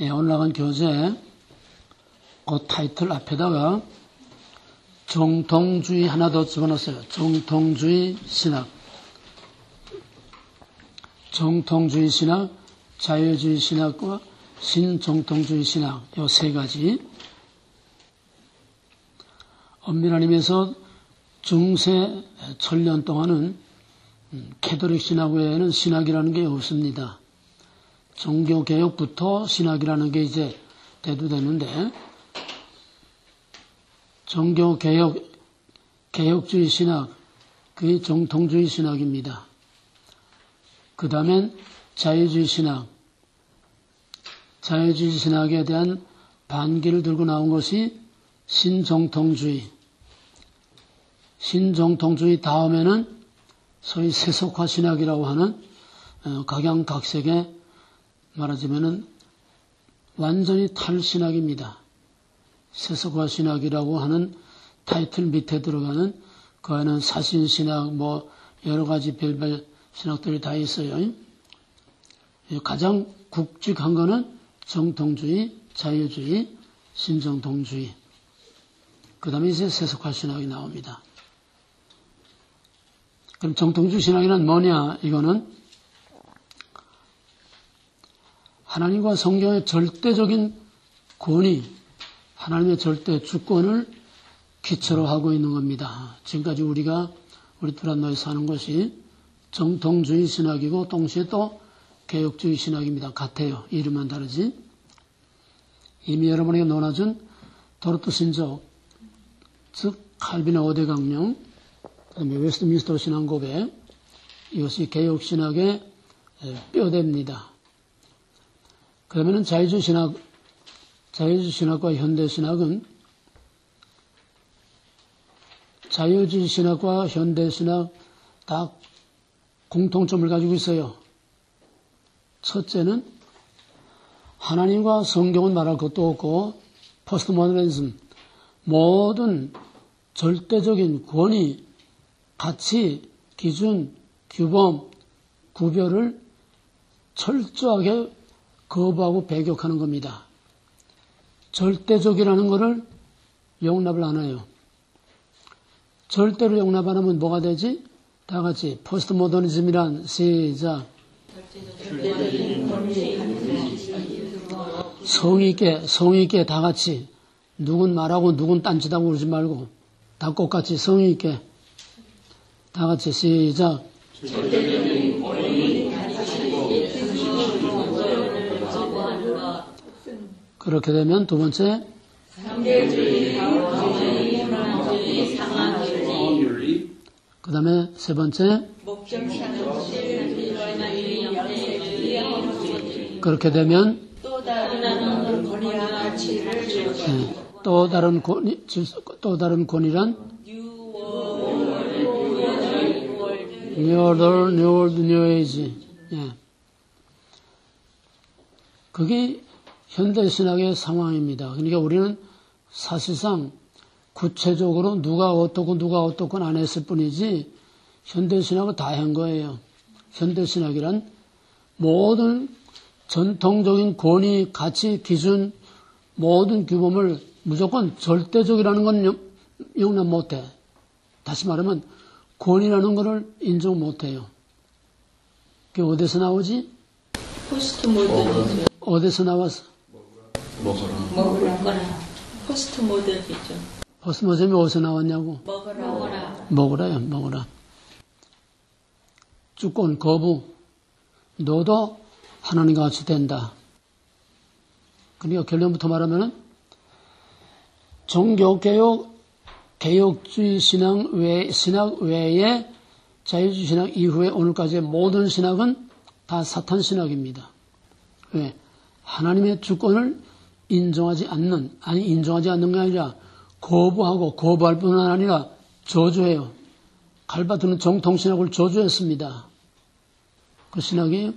예, 오늘 나간 교재 그 타이틀 앞에다가 정통주의 하나 더 집어넣었어요. 정통주의 신학. 정통주의 신학, 자유주의 신학과 신정통주의 신학, 요 세 가지. 엄밀하님에서 중세 천년 동안은 캐톨릭 신학 외에는 신학이라는 게 없습니다. 종교개혁부터 신학이라는 게 이제 대두되는데, 개혁주의 신학, 그게 정통주의 신학입니다. 그 다음엔 자유주의 신학, 자유주의 신학에 대한 반기를 들고 나온 것이 신정통주의. 신정통주의 다음에는 소위 세속화 신학이라고 하는 각양각색의 말하자면은 완전히 탈신학입니다. 세속화 신학이라고 하는 타이틀 밑에 들어가는 그 안에는 사신신학 뭐 여러 가지 별별 신학들이 다 있어요. 가장 굵직한 거는 정통주의, 자유주의, 신정통주의. 그 다음에 이제 세속화 신학이 나옵니다. 그럼 정통주의 신학이란 뭐냐? 이거는 하나님과 성경의 절대적인 권위, 하나님의 절대 주권을 기초로 하고 있는 겁니다. 지금까지 우리 두란노에서 하는 것이 정통주의 신학이고 동시에 또 개혁주의 신학입니다. 같아요. 이름만 다르지. 이미 여러분에게 논해준 도르트 신적, 즉 칼빈의 5대 강령, 그다음에 웨스트민스터 신앙 고백, 이것이 개혁 신학의 뼈대입니다. 그러면은 자유주의 신학과 현대 신학은 자유주의 신학과 현대 신학 다 공통점을 가지고 있어요. 첫째는 하나님과 성경은 말할 것도 없고 포스트 모더니즘, 모든 절대적인 권위, 가치, 기준, 규범, 구별을 철저하게 거부하고 배격하는 겁니다. 절대적이라는 것을 용납을 안 해요. 절대로 용납 안 하면 뭐가 되지? 다 같이 포스트 모더니즘이란 시작. 성의 있게 다 같이 누군 말하고 누군 딴짓하고 그러지 말고 다 똑같이 성의 있게 다 같이 시작. 그렇게 되면 두 번째 그 다음에 세 번째 그렇게 되면 또 다른 권위란 New World, New Age. 예. 그게 현대신학의 상황입니다. 그러니까 우리는 사실상 구체적으로 누가 어떻고 안 했을 뿐이지 현대신학을 다 한 거예요. 현대신학이란 모든 전통적인 권위, 가치, 기준, 모든 규범을 무조건 절대적이라는 건 용납 못해. 다시 말하면 권위라는 것을 인정 못해요. 그게 어디서 나오지? 포스트 모더니즘. 어디서 나왔어? 먹으라. 포스트 모더니즘. 포스트 모더니즘이 어디서 나왔냐고? 먹으라. 주권, 거부. 너도 하나님과 같이 된다. 그러니까 결론부터 말하면은 종교개혁, 개혁주의 신학 외에 자유주의 신학 이후에 오늘까지의 모든 신학은 다 사탄 신학입니다. 왜? 하나님의 주권을 인정하지 않는 게 아니라 거부할 뿐만 아니라 저주해요. 갈바트는 정통신학을 저주했습니다. 그 신학이에요.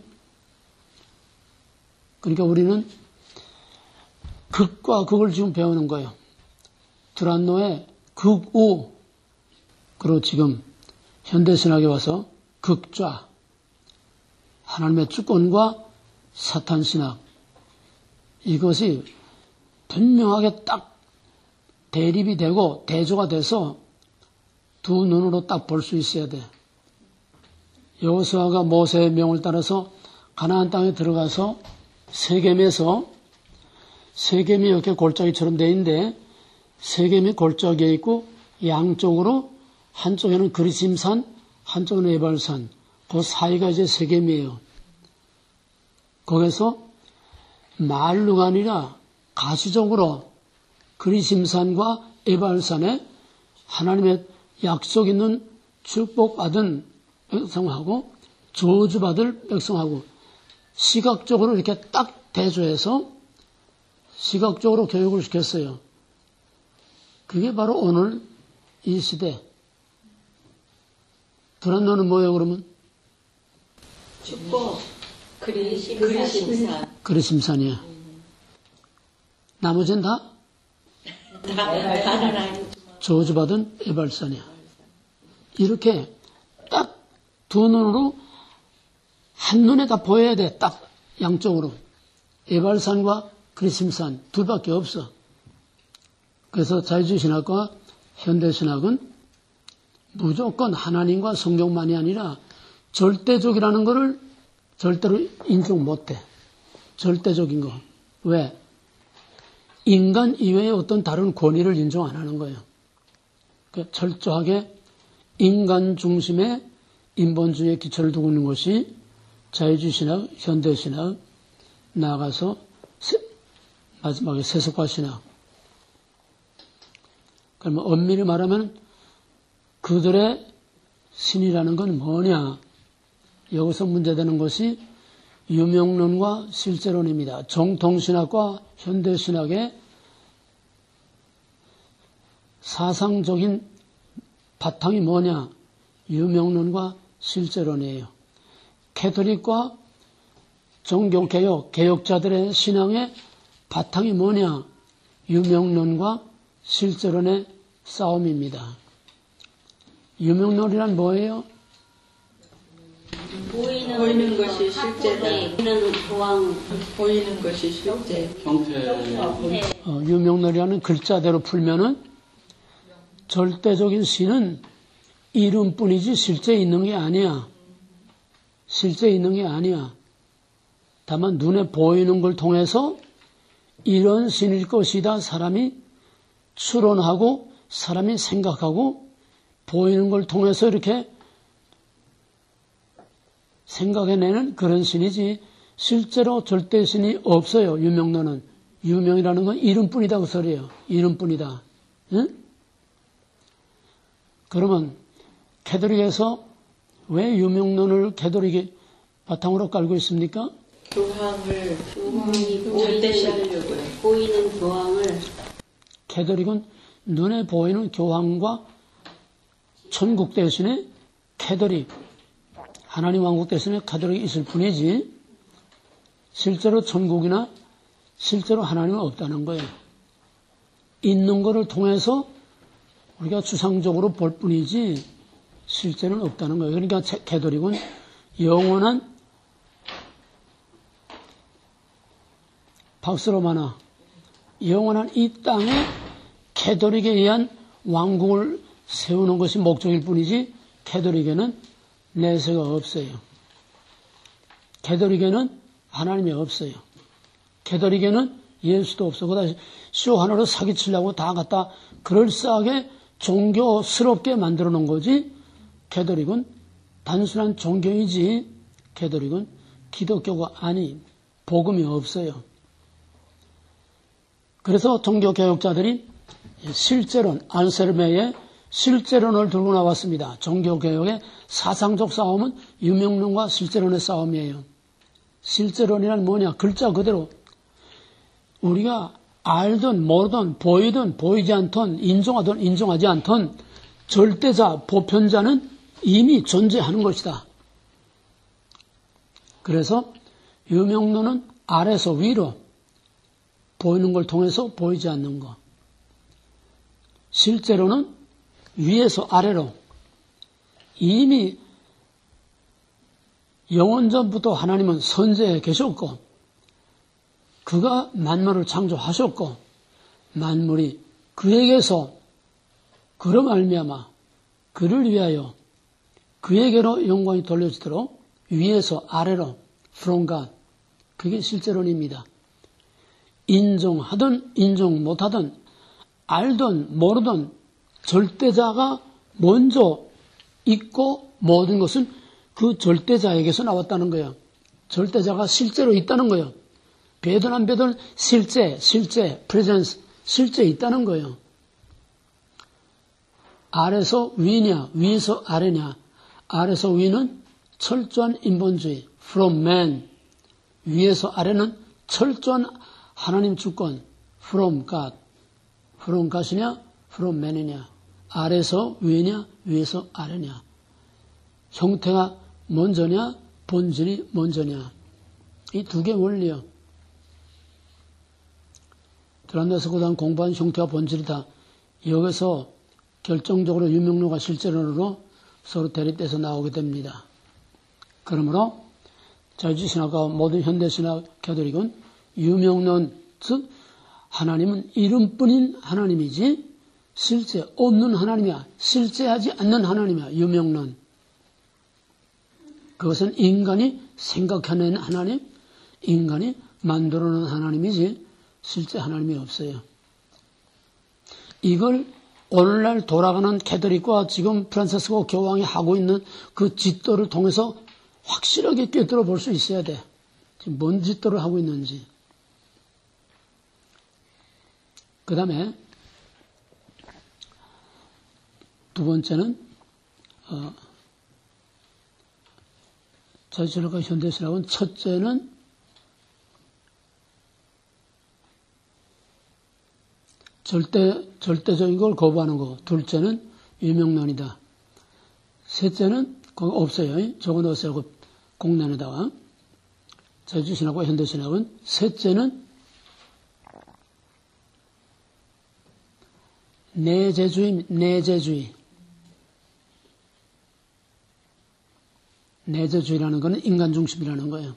그러니까 우리는 극과 극을 지금 배우는 거예요. 두란노의 극우, 그리고 지금 현대신학에 와서 극좌, 하나님의 주권과 사탄신학, 이것이 분명하게 딱 대립이 되고 대조가 돼서 두 눈으로 딱 볼 수 있어야 돼. 여호수아가 모세의 명을 따라서 가나안 땅에 들어가서 세겜에서 세겜이 이렇게 골짜기처럼 돼 있는데 세겜이 골짜기에 있고 양쪽으로 한쪽에는 그리심산, 한쪽은 에발산, 그 사이가 이제 세겜이에요. 거기서 말로가 아니라 가시적으로 그리심산과 에발산에 하나님의 약속 있는 축복받은 백성하고 저주받을 백성하고 시각적으로 이렇게 딱 대조해서 시각적으로 교육을 시켰어요. 그게 바로 오늘 이 시대. 불안노는 뭐예요, 그러면? 축복, 그리심산. 그리심산이야. 나머지는 다? 다는 아니지만. 저주받은 에발산이야. 이렇게 딱 두 눈으로 한눈에 다 보여야 돼. 딱 양쪽으로. 에발산과 그리심산 둘밖에 없어. 그래서 자유주의신학과 현대신학은 무조건 하나님과 성경만이 아니라 절대적이라는 것을 절대로 인정 못해. 절대적인 거. 왜? 인간 이외의 어떤 다른 권위를 인정 안 하는 거예요. 그러니까 철저하게 인간 중심의 인본주의의 기초를 두고 있는 것이 자유주의신학, 현대신학, 나아가서 마지막에 세속화신학. 그러면 엄밀히 말하면 그들의 신이라는 건 뭐냐? 여기서 문제되는 것이 유명론과 실제론입니다. 정통신학과 현대신학의 사상적인 바탕이 뭐냐? 유명론과 실제론이에요. 캐톨릭과 종교개혁, 개혁자들의 신앙의 바탕이 뭐냐? 유명론과 실제론의 싸움입니다. 유명론이란 뭐예요? 보이는 것이 실제다. 보이는 것이 실제. 유명론이라는 글자대로 풀면은 절대적인 신은 이름뿐이지 실제 있는 게 아니야. 실제 있는 게 아니야. 다만 눈에 보이는 걸 통해서 이런 신일 것이다 사람이 추론하고 사람이 생각하고 보이는 걸 통해서 이렇게 생각해내는 그런 신이지 실제로 절대 신이 없어요. 유명론은. 유명이라는 건 이름뿐이다 그 소리예요. 이름뿐이다. 응? 그러면 캐톨릭에서 왜 유명론을 캐톨릭이 바탕으로 깔고 있습니까? 교황을 절대시하려고요. 보이는 교황을. 캐톨릭은 눈에 보이는 교황과 천국 대신에 캐톨릭, 하나님 왕국 대신에 캐톨릭이 있을 뿐이지 실제로 천국이나 실제로 하나님은 없다는 거예요. 있는 것을 통해서 우리가 추상적으로 볼 뿐이지 실제는 없다는 거예요. 그러니까 캐톨릭은 영원한 박스로마나 영원한 이 땅에 캐톨릭에 의한 왕국을 세우는 것이 목적일 뿐이지 캐톨릭에는 내세가 없어요. 캐톨릭에는 하나님이 없어요. 캐톨릭에는 예수도 없어. 그다음에 쇼 하나로 사기치려고 다 갖다 그럴싸하게 종교스럽게 만들어 놓은 거지 캐톨릭은 단순한 종교이지 캐톨릭은 기독교가 아닌 복음이 없어요. 그래서 종교개혁자들이 실제론, 안셀메의 실제론을 들고 나왔습니다. 종교개혁의 사상적 싸움은 유명론과 실제론의 싸움이에요. 실제론이란 뭐냐? 글자 그대로 우리가 알든 모르든 보이든 보이지 않든 인정하든 인정하지 않든 절대자, 보편자는 이미 존재하는 것이다. 그래서 유명론은 아래서 위로 보이는 걸 통해서 보이지 않는 것. 실제로는 위에서 아래로 이미 영원전부터 하나님은 선제해 계셨고 그가 만물을 창조하셨고 만물이 그에게서 그로 말미암아 그를 위하여 그에게로 영광이 돌려지도록 위에서 아래로 from God. 그게 실제론입니다. 인정하든 인정 못하든 알든 모르든 절대자가 먼저 있고 모든 것은 그 절대자에게서 나왔다는 거예요. 절대자가 실제로 있다는 거예요. 배든 안 배든 실제, presence, 실제 있다는 거예요. 아래서 위냐, 위에서 아래냐. 아래서 위는 철저한 인본주의, from man. 위에서 아래는 철저한 하나님 주권, from God. from God이냐, from man이냐. 아래서 위냐, 위에서 아래냐. 형태가 먼저냐, 본질이 먼저냐. 이 두 개 원리요. 드란다스 고등 공부한 형태와 본질이다. 여기서 결정적으로 유명론과 실제론으로 서로 대립돼서 나오게 됩니다. 그러므로 자유주의신학과 모든 현대신학 캐톨릭은 유명론, 즉 하나님은 이름뿐인 하나님이지 실제 없는 하나님이야. 실제하지 않는 하나님이야. 유명론. 그것은 인간이 생각해낸 하나님, 인간이 만들어놓은 하나님이지 실제 하나님이 없어요. 이걸 오늘날 돌아가는 캐톨릭과 지금 프란시스코 교황이 하고 있는 그 짓도를 통해서 확실하게 꿰뚫어 볼 수 있어야 돼. 지금 뭔 짓도를 하고 있는지. 그 다음에 두 번째는 자유신학과 현대신학은 첫째는 절대적인 걸 거부하는 거고, 둘째는 유명론이다. 셋째는 그거 없어요. 적어놓으세요. 그 공란에다가. 자유주의신학과 현대신학은 셋째는 내재주의. 내재주의라는 것은 인간 중심이라는 거예요.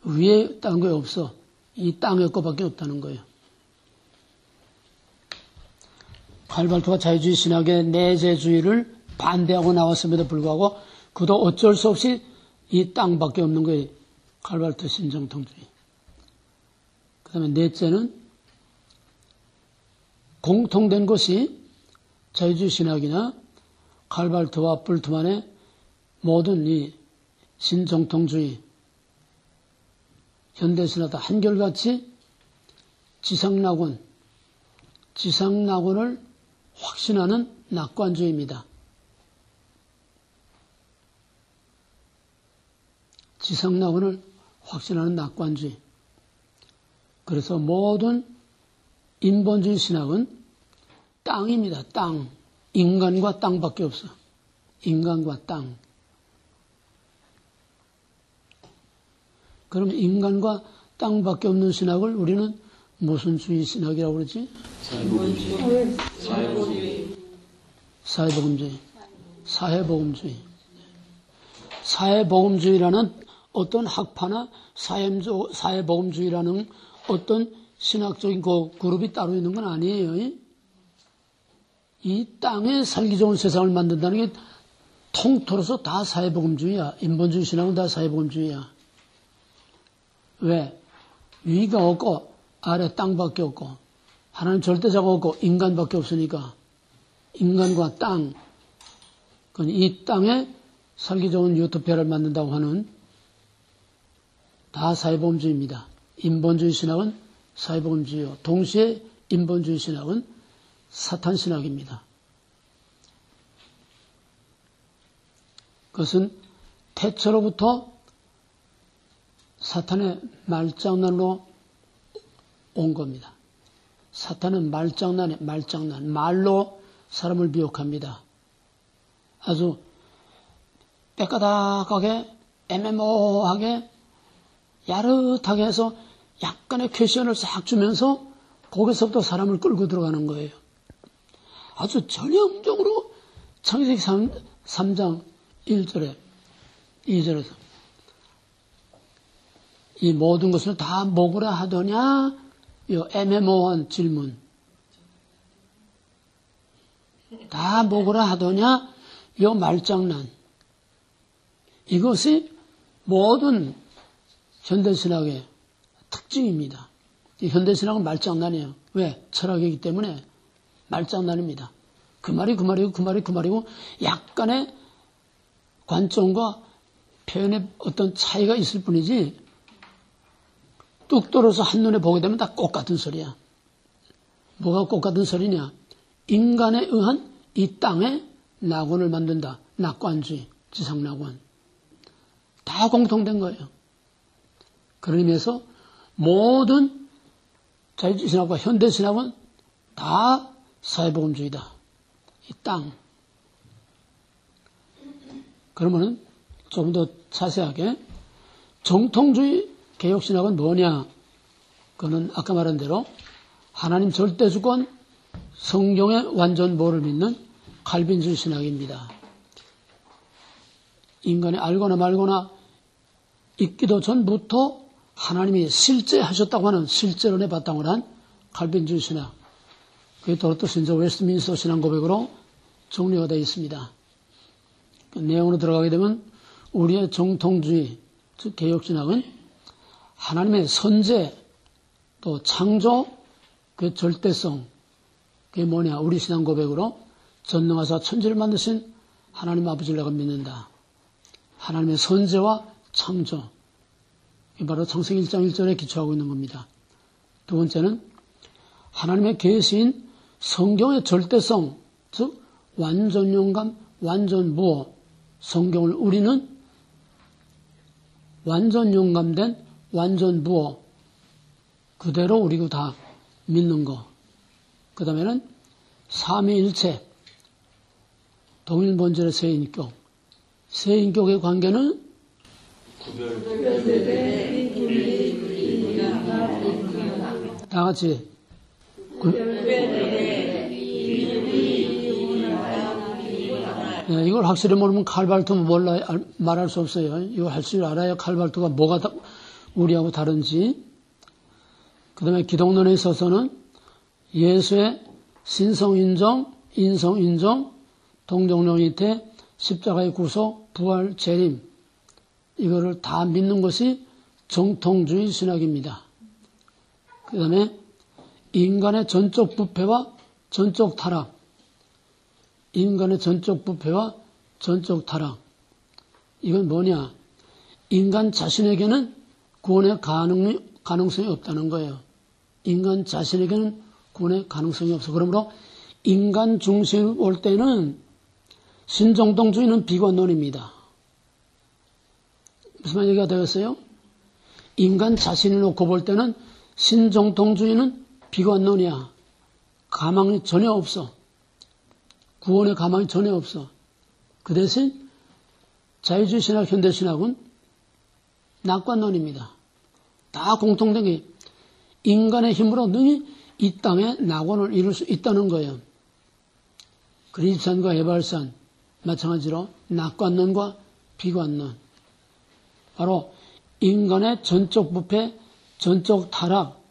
위에 다른 거 없어. 이 땅의 것밖에 없다는 거예요. 칼발트가 자유주의 신학의 내재주의를 반대하고 나왔음에도 불구하고 그도 어쩔 수 없이 이 땅밖에 없는 거예요. 칼발트 신정통주의. 그 다음에 넷째는 공통된 것이 자유주의 신학이나 칼발트와 불트만의 모든 이 신정통주의, 현대신학도 한결같이 지상낙원을 확신하는 낙관주의입니다. 지상낙원을 확신하는 낙관주의. 그래서 모든 인본주의 신학은 땅입니다. 땅. 인간과 땅밖에 없어. 인간과 땅. 그럼 인간과 땅밖에 없는 신학을 우리는 무슨 주의 신학이라고 그러지? 사회복음주의. 사회복음주의라는 어떤 학파나 사회복음주의라는 어떤 신학적인 그 그룹이 따로 있는 건 아니에요. 이 땅에 살기 좋은 세상을 만든다는 게 통틀어서 다 사회복음주의야. 인본주의 신학은 다 사회복음주의야. 왜? 위가 없고 아래 땅밖에 없고 하나님 절대자가 없고 인간밖에 없으니까 인간과 땅, 이 땅에 살기 좋은 유토피아를 만든다고 하는 다 사회복음주의입니다. 인본주의 신학은 사회복음주의요. 동시에 인본주의 신학은 사탄 신학입니다. 그것은 태초로부터 사탄의 말장난으로 온 겁니다. 사탄은 말장난, 말로 사람을 미혹합니다. 아주 빼까닥하게, 애매모호하게, 야릇하게 해서 약간의 퀘션을 싹 주면서 거기서부터 사람을 끌고 들어가는 거예요. 아주 전형적으로 창세기 3장 1절에 2절에서 이 모든 것을 다 먹으라 하더냐? 이 애매모호한 질문. 다 먹으라 하더냐? 이 말장난. 이것이 모든 현대신학의 특징입니다. 이 현대신학은 말장난이에요. 왜? 철학이기 때문에 말장난입니다. 그 말이고 약간의 관점과 표현의 어떤 차이가 있을 뿐이지 뚝 떨어서 한눈에 보게 되면 다 똑같은 소리야. 뭐가 똑같은 소리냐? 인간에 의한 이 땅에 낙원을 만든다. 낙관주의, 지상낙원. 다 공통된 거예요. 그런 의미에서 모든 자유주의신학과 현대신학은 다 사회복음주의다. 이 땅. 그러면은 조금 더 자세하게 정통주의 개혁신학은 뭐냐? 그거는 아까 말한 대로 하나님 절대주권, 성경의 완전보를 믿는 칼빈주의 신학입니다. 인간이 알거나 말거나 있기도 전부터 하나님이 실제하셨다고 하는 실제론에 바탕을 한 칼빈주의 신학. 그게 도로토 신조 웨스트민스터 신앙 고백으로 정리가 되어 있습니다. 그 내용으로 들어가게 되면 우리의 정통주의, 즉 개혁신학은 하나님의 선제, 또 창조, 그 절대성, 그게 뭐냐? 우리 신앙 고백으로 전능하사 천지를 만드신 하나님 아버지를 내가 믿는다. 하나님의 선제와 창조. 이게 바로 창세기 1장 1절에 기초하고 있는 겁니다. 두 번째는 하나님의 계시인 성경의 절대성, 즉 완전용감, 완전무어. 성경을 우리는 완전용감된 완전무어. 그대로 우리가 다 믿는 거. 그 다음에는 삼위일체, 동일본질의 세인격. 세인격의 관계는 다 같이 이걸 확실히 모르면 칼발트 몰라 말할 수 없어요. 이거 할 줄 알아야 칼발트가 뭐가 우리하고 다른지. 그 다음에 기독론에 있어서는 예수의 신성인정, 인성인정, 동정령이태, 십자가의 구속, 부활, 재림. 이거를 다 믿는 것이 정통주의 신학입니다. 그 다음에 인간의 전적 부패와 전적 타락. 인간의 전적 부패와 전적 타락. 이건 뭐냐? 인간 자신에게는 구원의 가능성이 없다는 거예요. 인간 자신에게는 구원의 가능성이 없어. 그러므로 인간 중심을 볼 때는 신정통주의는 비관론입니다. 무슨 말 얘기가 되겠어요? 인간 자신을 놓고 볼 때는 신정통주의는 비관론이야. 가망이 전혀 없어. 구원의 가망이 전혀 없어. 그 대신 자유주의 신학, 현대신학은 낙관론입니다. 다 공통된 게 인간의 힘으로 능히 이 땅에 낙원을 이룰 수 있다는 거예요. 그리스산과 에발산 마찬가지로 낙관론과 비관론. 바로 인간의 전적 부패, 전적 타락,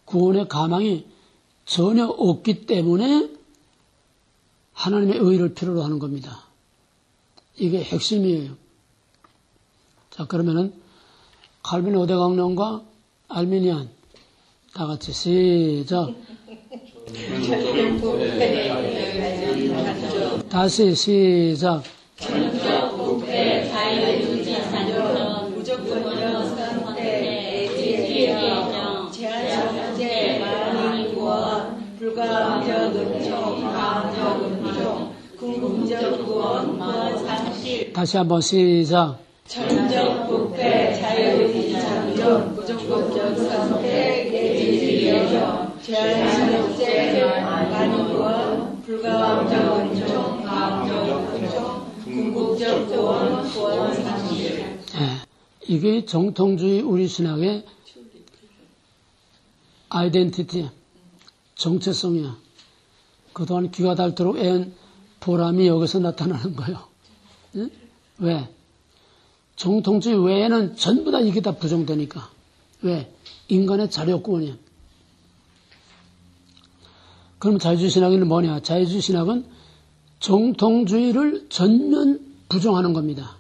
구원의 가망이 전혀 없기 때문에 하나님의 의를 필요로 하는 겁니다. 이게 핵심이에요. 자, 그러면은 칼빈 오대강론과 알미니안 다 같이 시작. 다시 시작. 전적 부패, 자유주의 산전, 무조건적 선택, 지지개정, 제한성제, 만인구원, 불가항적 은총, 가항적 은총, 궁극적 구원, 먼상실. 다시 한번 시작. 전적 부패, 자유주의 산전, 무조건적 선택, 지지개정, 제한성제, 만인구원, 불가항적 은총, 가항적 은총, 궁극적 구원, 구원상실. 네, 이게 정통주의 우리 신학의 아이덴티티, 정체성이야. 그동안 귀가 닳도록 애한 보람이 여기서 나타나는 거예요. 응? 왜? 정통주의 외에는 전부 다 이게 다 부정되니까. 왜? 인간의 자력구원이야. 그럼 자유주의 신학은 뭐냐? 자유주의 신학은 정통주의를 전면 부정하는 겁니다.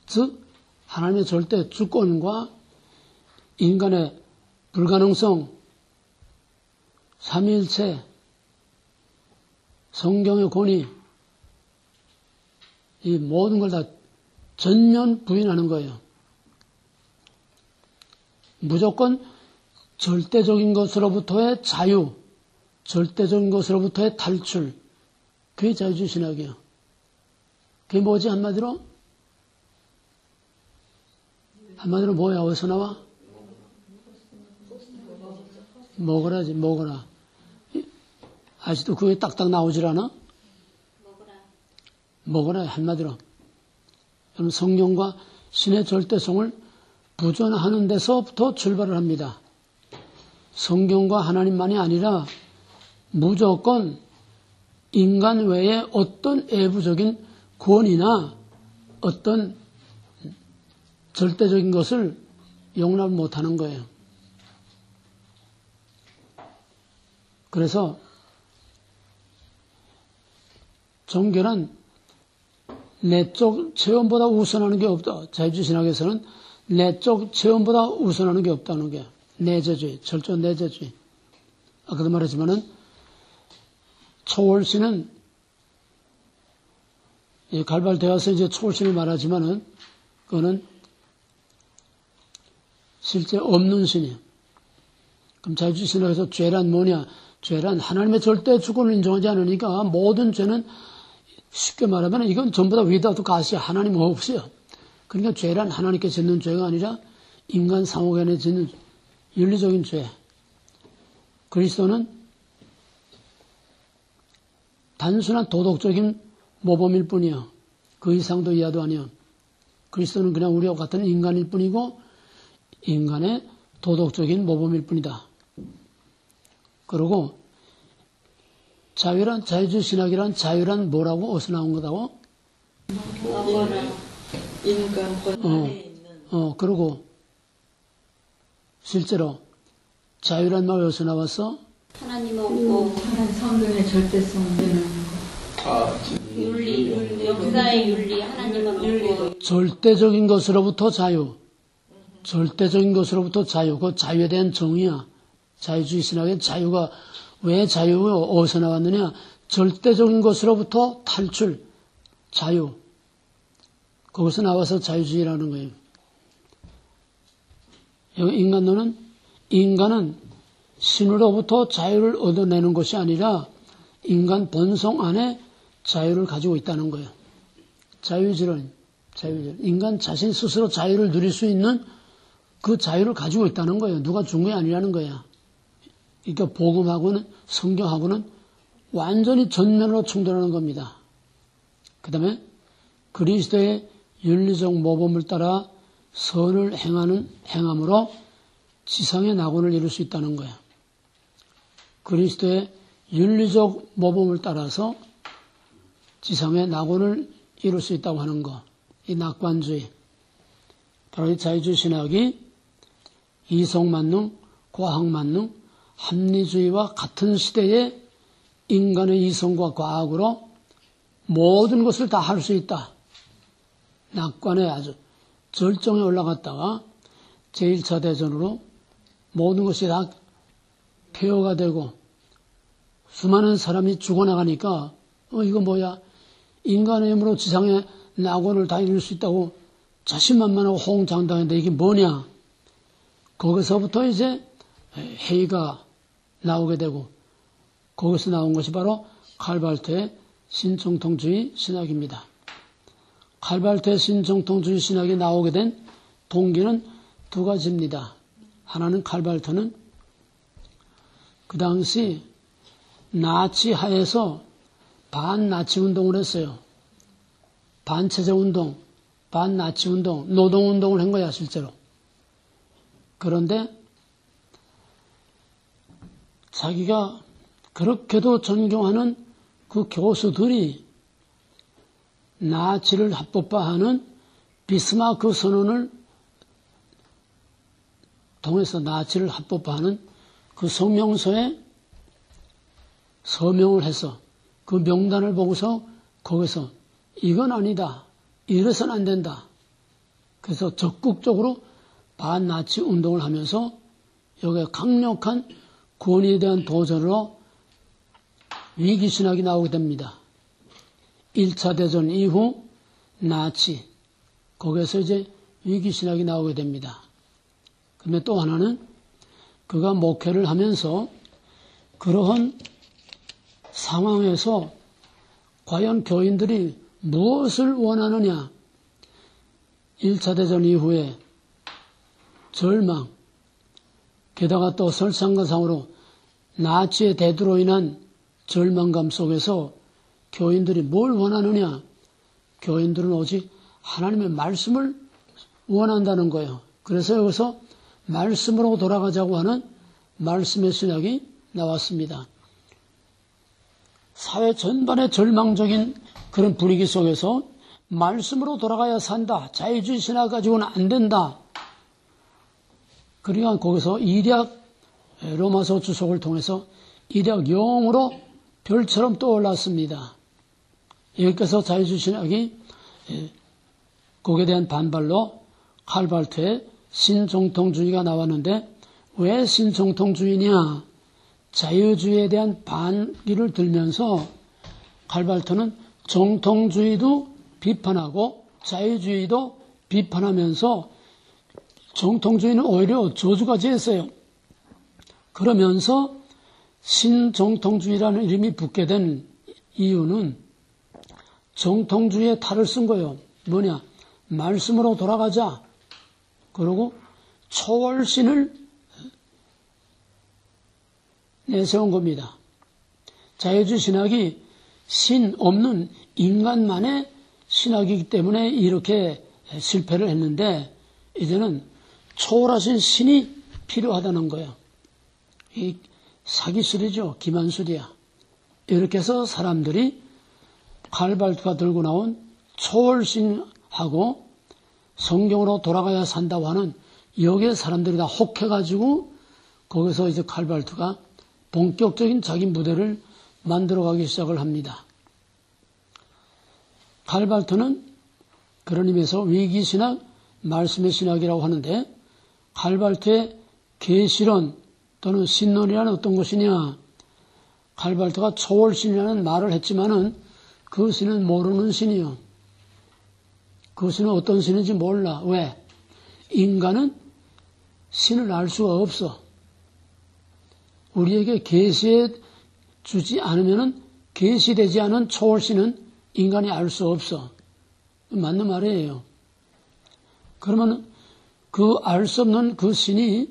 즉 하나님의 절대 주권과 인간의 불가능성, 삼위일체, 성경의 권위, 이 모든 걸 다 전면 부인하는 거예요. 무조건 절대적인 것으로부터의 자유, 절대적인 것으로부터의 탈출, 그게 자유주의 신학이에요. 그게 뭐지 한마디로? 한마디로 뭐야? 어디서 나와? 먹으라지, 먹으라. 아직도 그게 딱딱 나오질 않아? 먹으라, 한마디로. 그럼 성경과 신의 절대성을 부존하는 데서부터 출발을 합니다. 성경과 하나님만이 아니라 무조건 인간 외에 어떤 외부적인 권위나 어떤 절대적인 것을 용납 못하는 거예요. 그래서 종교는 내적 체험보다 우선하는 게 없다. 자유주의 신학에서는 내적 체험보다 우선하는 게 없다는 게 내재주의, 철저한 내재주의. 아까도 말했지만은 초월신은 갈발되어서 이제 초월신을 말하지만은 그거는 실제 없는 신이에요. 그럼 자유주의 신학에서 죄란 뭐냐? 죄란 하나님의 절대 주권을 인정하지 않으니까 모든 죄는 쉽게 말하면 이건 전부 다 위다도 가시 하나님 없어요. 그러니까 죄란 하나님께 짓는 죄가 아니라 인간 상호간에 짓는 윤리적인 죄. 그리스도는 단순한 도덕적인 모범일 뿐이요. 그 이상도 이하도 아니요. 그리스도는 그냥 우리와 같은 인간일 뿐이고 인간의 도덕적인 모범일 뿐이다. 그리고 자유란, 자유주의 신학이란 자유란 뭐라고 어디서 나온 거다고? 인간권 안에 있는. 그리고 실제로 자유란 말 어디서 나왔어? 하나님 없고 하나님 성경의 절대성 되는 윤리, 역사의 윤리, 하나님은 없고 절대적인 것으로부터 자유. 절대적인 것으로부터 자유. 그 자유에 대한 정의야. 자유주의 신학의 자유가 왜 자유가 어디서 나왔느냐? 절대적인 것으로부터 탈출, 자유. 거기서 나와서 자유주의라는 거예요. 여기 인간은 신으로부터 자유를 얻어내는 것이 아니라 인간 본성 안에 자유를 가지고 있다는 거예요. 자유질은 인간 자신 스스로 자유를 누릴 수 있는 그 자유를 가지고 있다는 거예요. 누가 준 게 아니라는 거야. 그러니까 복음하고는 성경하고는 완전히 전면으로 충돌하는 겁니다. 그 다음에 그리스도의 윤리적 모범을 따라 선을 행함으로 지상의 낙원을 이룰 수 있다는 거야. 그리스도의 윤리적 모범을 따라서 지상의 낙원을 이룰 수 있다고 하는 거. 이 낙관주의. 바로 이 자유주의 신학이 이성만능, 과학만능, 합리주의와 같은 시대에 인간의 이성과 과학으로 모든 것을 다 할 수 있다. 낙관에 아주 절정에 올라갔다가 제1차 대전으로 모든 것이 다 폐허가 되고 수많은 사람이 죽어나가니까 이거 뭐야? 인간의 힘으로 지상의 낙원을 다 이룰 수 있다고 자신만만하고 호응장담했는데 이게 뭐냐? 거기서부터 이제 회의가 나오게 되고 거기서 나온 것이 바로 칼발트의 신정통주의 신학입니다. 칼발트의 신정통주의 신학이 나오게 된 동기는 두 가지입니다. 하나는 칼발트는 그 당시 나치 하에서 반나치 운동을 했어요. 반체제 운동, 반나치 운동, 노동 운동을 한 거야 실제로. 그런데 자기가 그렇게도 존경하는 그 교수들이 나치를 합법화하는 비스마크 선언을 통해서 나치를 합법화하는 그 성명서에 서명을 해서 그 명단을 보고서 거기서 이건 아니다. 이래서는 안 된다. 그래서 적극적으로 반나치 운동을 하면서 여기에 강력한 권위에 대한 도전으로 위기신학이 나오게 됩니다. 1차 대전 이후 나치, 거기에서 이제 위기신학이 나오게 됩니다. 그런데 또 하나는 그가 목회를 하면서 그러한 상황에서 과연 교인들이 무엇을 원하느냐? 1차 대전 이후에 절망, 게다가 또 설상가상으로 나치의 대두로 인한 절망감 속에서 교인들이 뭘 원하느냐? 교인들은 오직 하나님의 말씀을 원한다는 거예요. 그래서 여기서 말씀으로 돌아가자고 하는 말씀의 신학이 나왔습니다. 사회 전반의 절망적인 그런 분위기 속에서 말씀으로 돌아가야 산다. 자유주의 신학 가지고는 안 된다. 그러니까 거기서 이략 로마서 주석을 통해서 이략 영으로 별처럼 떠올랐습니다. 여기서 자유주의 신학이 거기에 대한 반발로 칼발트의 신정통주의가 나왔는데 왜 신정통주의냐? 자유주의에 대한 반기를 들면서 칼발트는 정통주의도 비판하고 자유주의도 비판하면서 정통주의는 오히려 저주까지 했어요. 그러면서 신정통주의라는 이름이 붙게 된 이유는 정통주의의 탈을 쓴 거예요. 뭐냐? 말씀으로 돌아가자. 그리고 초월신을 내세운 겁니다. 자유주의 신학이 신 없는 인간만의 신학이기 때문에 이렇게 실패를 했는데 이제는 초월하신 신이 필요하다는 거예요. 이 사기술이죠. 기만술이야. 이렇게 해서 사람들이 칼발트가 들고 나온 초월신하고 성경으로 돌아가야 산다고 하는 여기에 사람들이 다 혹해가지고 거기서 이제 칼발트가 본격적인 자기 무대를 만들어가기 시작을 합니다. 칼발트는 그런 의미에서 위기신학, 말씀의 신학이라고 하는데 칼발트의 계시론 또는 신론이라는 어떤 것이냐? 칼발트가 초월신이라는 말을 했지만은 그 신은 모르는 신이요. 그 신은 어떤 신인지 몰라. 왜? 인간은 신을 알 수가 없어. 우리에게 계시해 주지 않으면은 계시되지 않은 초월신은 인간이 알 수 없어. 맞는 말이에요. 그러면 그 알 수 없는 그 신이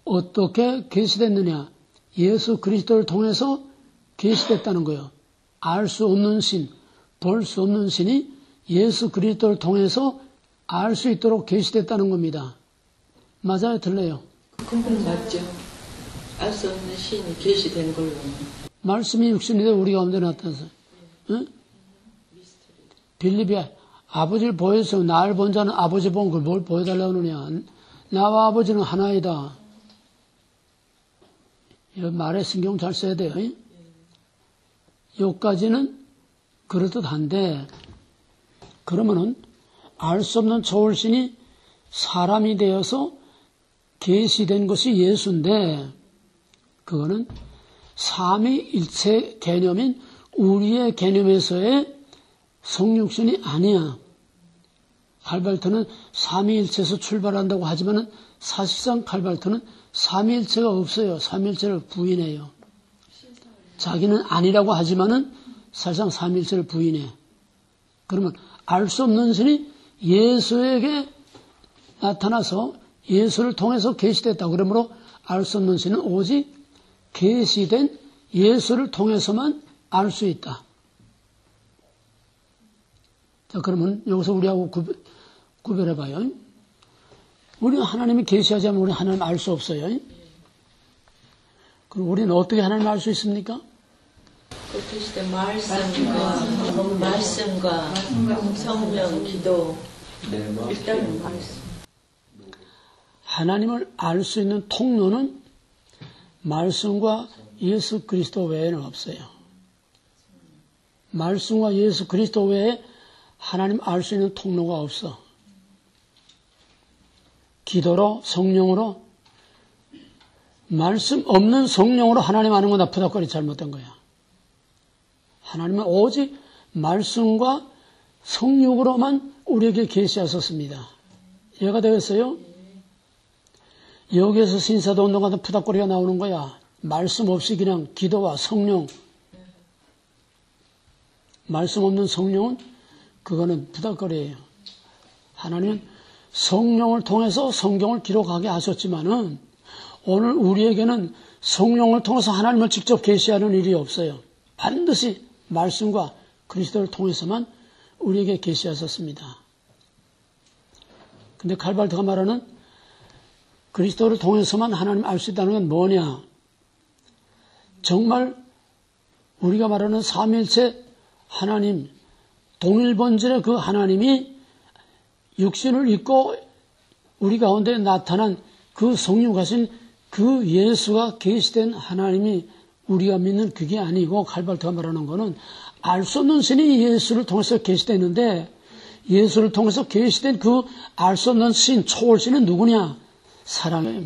어떻게 계시됐느냐? 예수 그리스도를 통해서 계시됐다는 거예요. 알 수 없는 신, 볼 수 없는 신이 예수 그리스도를 통해서 알 수 있도록 계시됐다는 겁니다. 맞아요? 틀려요? 그건 맞죠. 알 수 없는 신이 계시된 걸로. 말씀이 육신이 되어 우리 가운데 나타나서. 응? 빌립이 아버지를 보여서 나를 본 자는 아버지 본 걸 뭘 보여달라고 하느냐. 나와 아버지는 하나이다. 이런 말에 신경 잘 써야 돼요. 여기까지는 그럴듯한데 그러면은 알 수 없는 초월신이 사람이 되어서 계시된 것이 예수인데 그거는 삼위일체 개념인 우리의 개념에서의 성육신이 아니야. 칼발트는 삼위일체에서 출발한다고 하지만 사실상 칼발트는 삼위일체가 없어요. 삼위일체를 부인해요. 자기는 아니라고 하지만은 사실상 삼위일체를 부인해. 그러면 알 수 없는 신이 예수에게 나타나서 예수를 통해서 계시됐다. 그러므로 알 수 없는 신은 오직 계시된 예수를 통해서만 알 수 있다. 자, 그러면 여기서 우리하고 구별해봐요. 우리는 하나님이 계시하지 않으면 우리는 하나님 알 수 없어요. 그럼 우리는 어떻게 하나님 알 수 있습니까? 그 계시된 말씀과 성령, 기도. 일단은 말씀. 하나님을 알 수 있는 통로는 말씀과 예수 그리스도 외에는 없어요. 말씀과 예수 그리스도 외에 하나님 알 수 있는 통로가 없어. 기도로, 성령으로, 말씀 없는 성령으로 하나님 아는 건 다 부닥거리 잘못된 거야. 하나님은 오직 말씀과 성령으로만 우리에게 계시하셨습니다. 이해가 되겠어요? 여기에서 신사도 운동하다 부닥거리가 나오는 거야. 말씀 없이 그냥 기도와 성령. 말씀 없는 성령은 그거는 부닥거리예요. 하나님은 성령을 통해서 성경을 기록하게 하셨지만은 오늘 우리에게는 성령을 통해서 하나님을 직접 계시하는 일이 없어요. 반드시 말씀과 그리스도를 통해서만 우리에게 계시하셨습니다. 근데 칼발트가 말하는 그리스도를 통해서만 하나님 알 수 있다는 건 뭐냐? 정말 우리가 말하는 삼위일체 하나님, 동일본질의 그 하나님이 육신을 입고 우리 가운데 나타난 그 성육하신 그 예수가 계시된 하나님이 우리가 믿는 그게 아니고 칼발트가 말하는 거는 알 수 없는 신이 예수를 통해서 계시됐는데 예수를 통해서 계시된 그 알 수 없는 신, 초월신은 누구냐? 사랑이에요.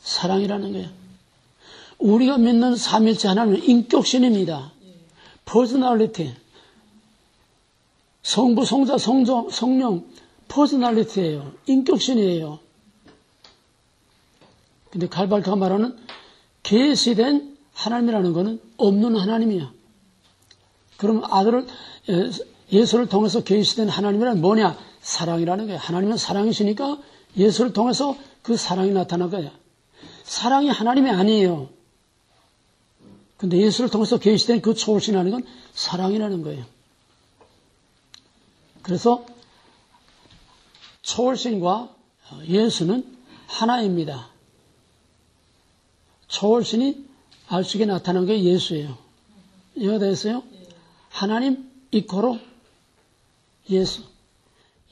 사랑이라는 거예요. 우리가 믿는 삼일체 하나님은 인격신입니다. 퍼스널리티. 성부, 성자, 성령, 퍼스널리티예요. 인격신이에요. 근데 칼발트가 말하는 계시된 하나님이라는 것은 없는 하나님이야. 그럼 아들을 예수를 통해서 계시된 하나님이란 뭐냐? 사랑이라는 거예요. 하나님은 사랑이시니까 예수를 통해서 그 사랑이 나타난 거예요. 사랑이 하나님이 아니에요. 근데 예수를 통해서 계시된 그 초월신이라는 건 사랑이라는 거예요. 그래서 초월신과 예수는 하나입니다. 초월신이 알 수 있게 나타난 게 예수예요. 이해가 되겠어요? 하나님 이코로 예수.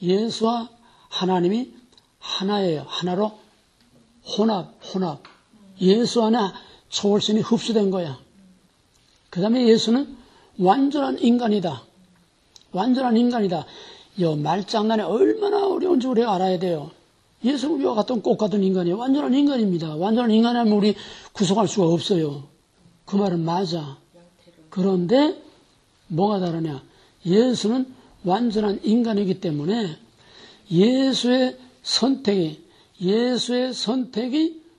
예수와 하나님이 하나예요. 하나로 혼합. 예수 안에 초월신이 흡수된 거야. 그 다음에 예수는 완전한 인간이다. 완전한 인간이다. 이 말장난이 얼마나 어려운지 우리가 알아야 돼요. 예수는 우리와 같은 꽃 같은 인간이에요. 완전한 인간입니다. 완전한 인간이라면 우리 구속할 수가 없어요. 그 말은 맞아. 그런데 뭐가 다르냐? 예수는 완전한 인간이기 때문에 예수의 선택이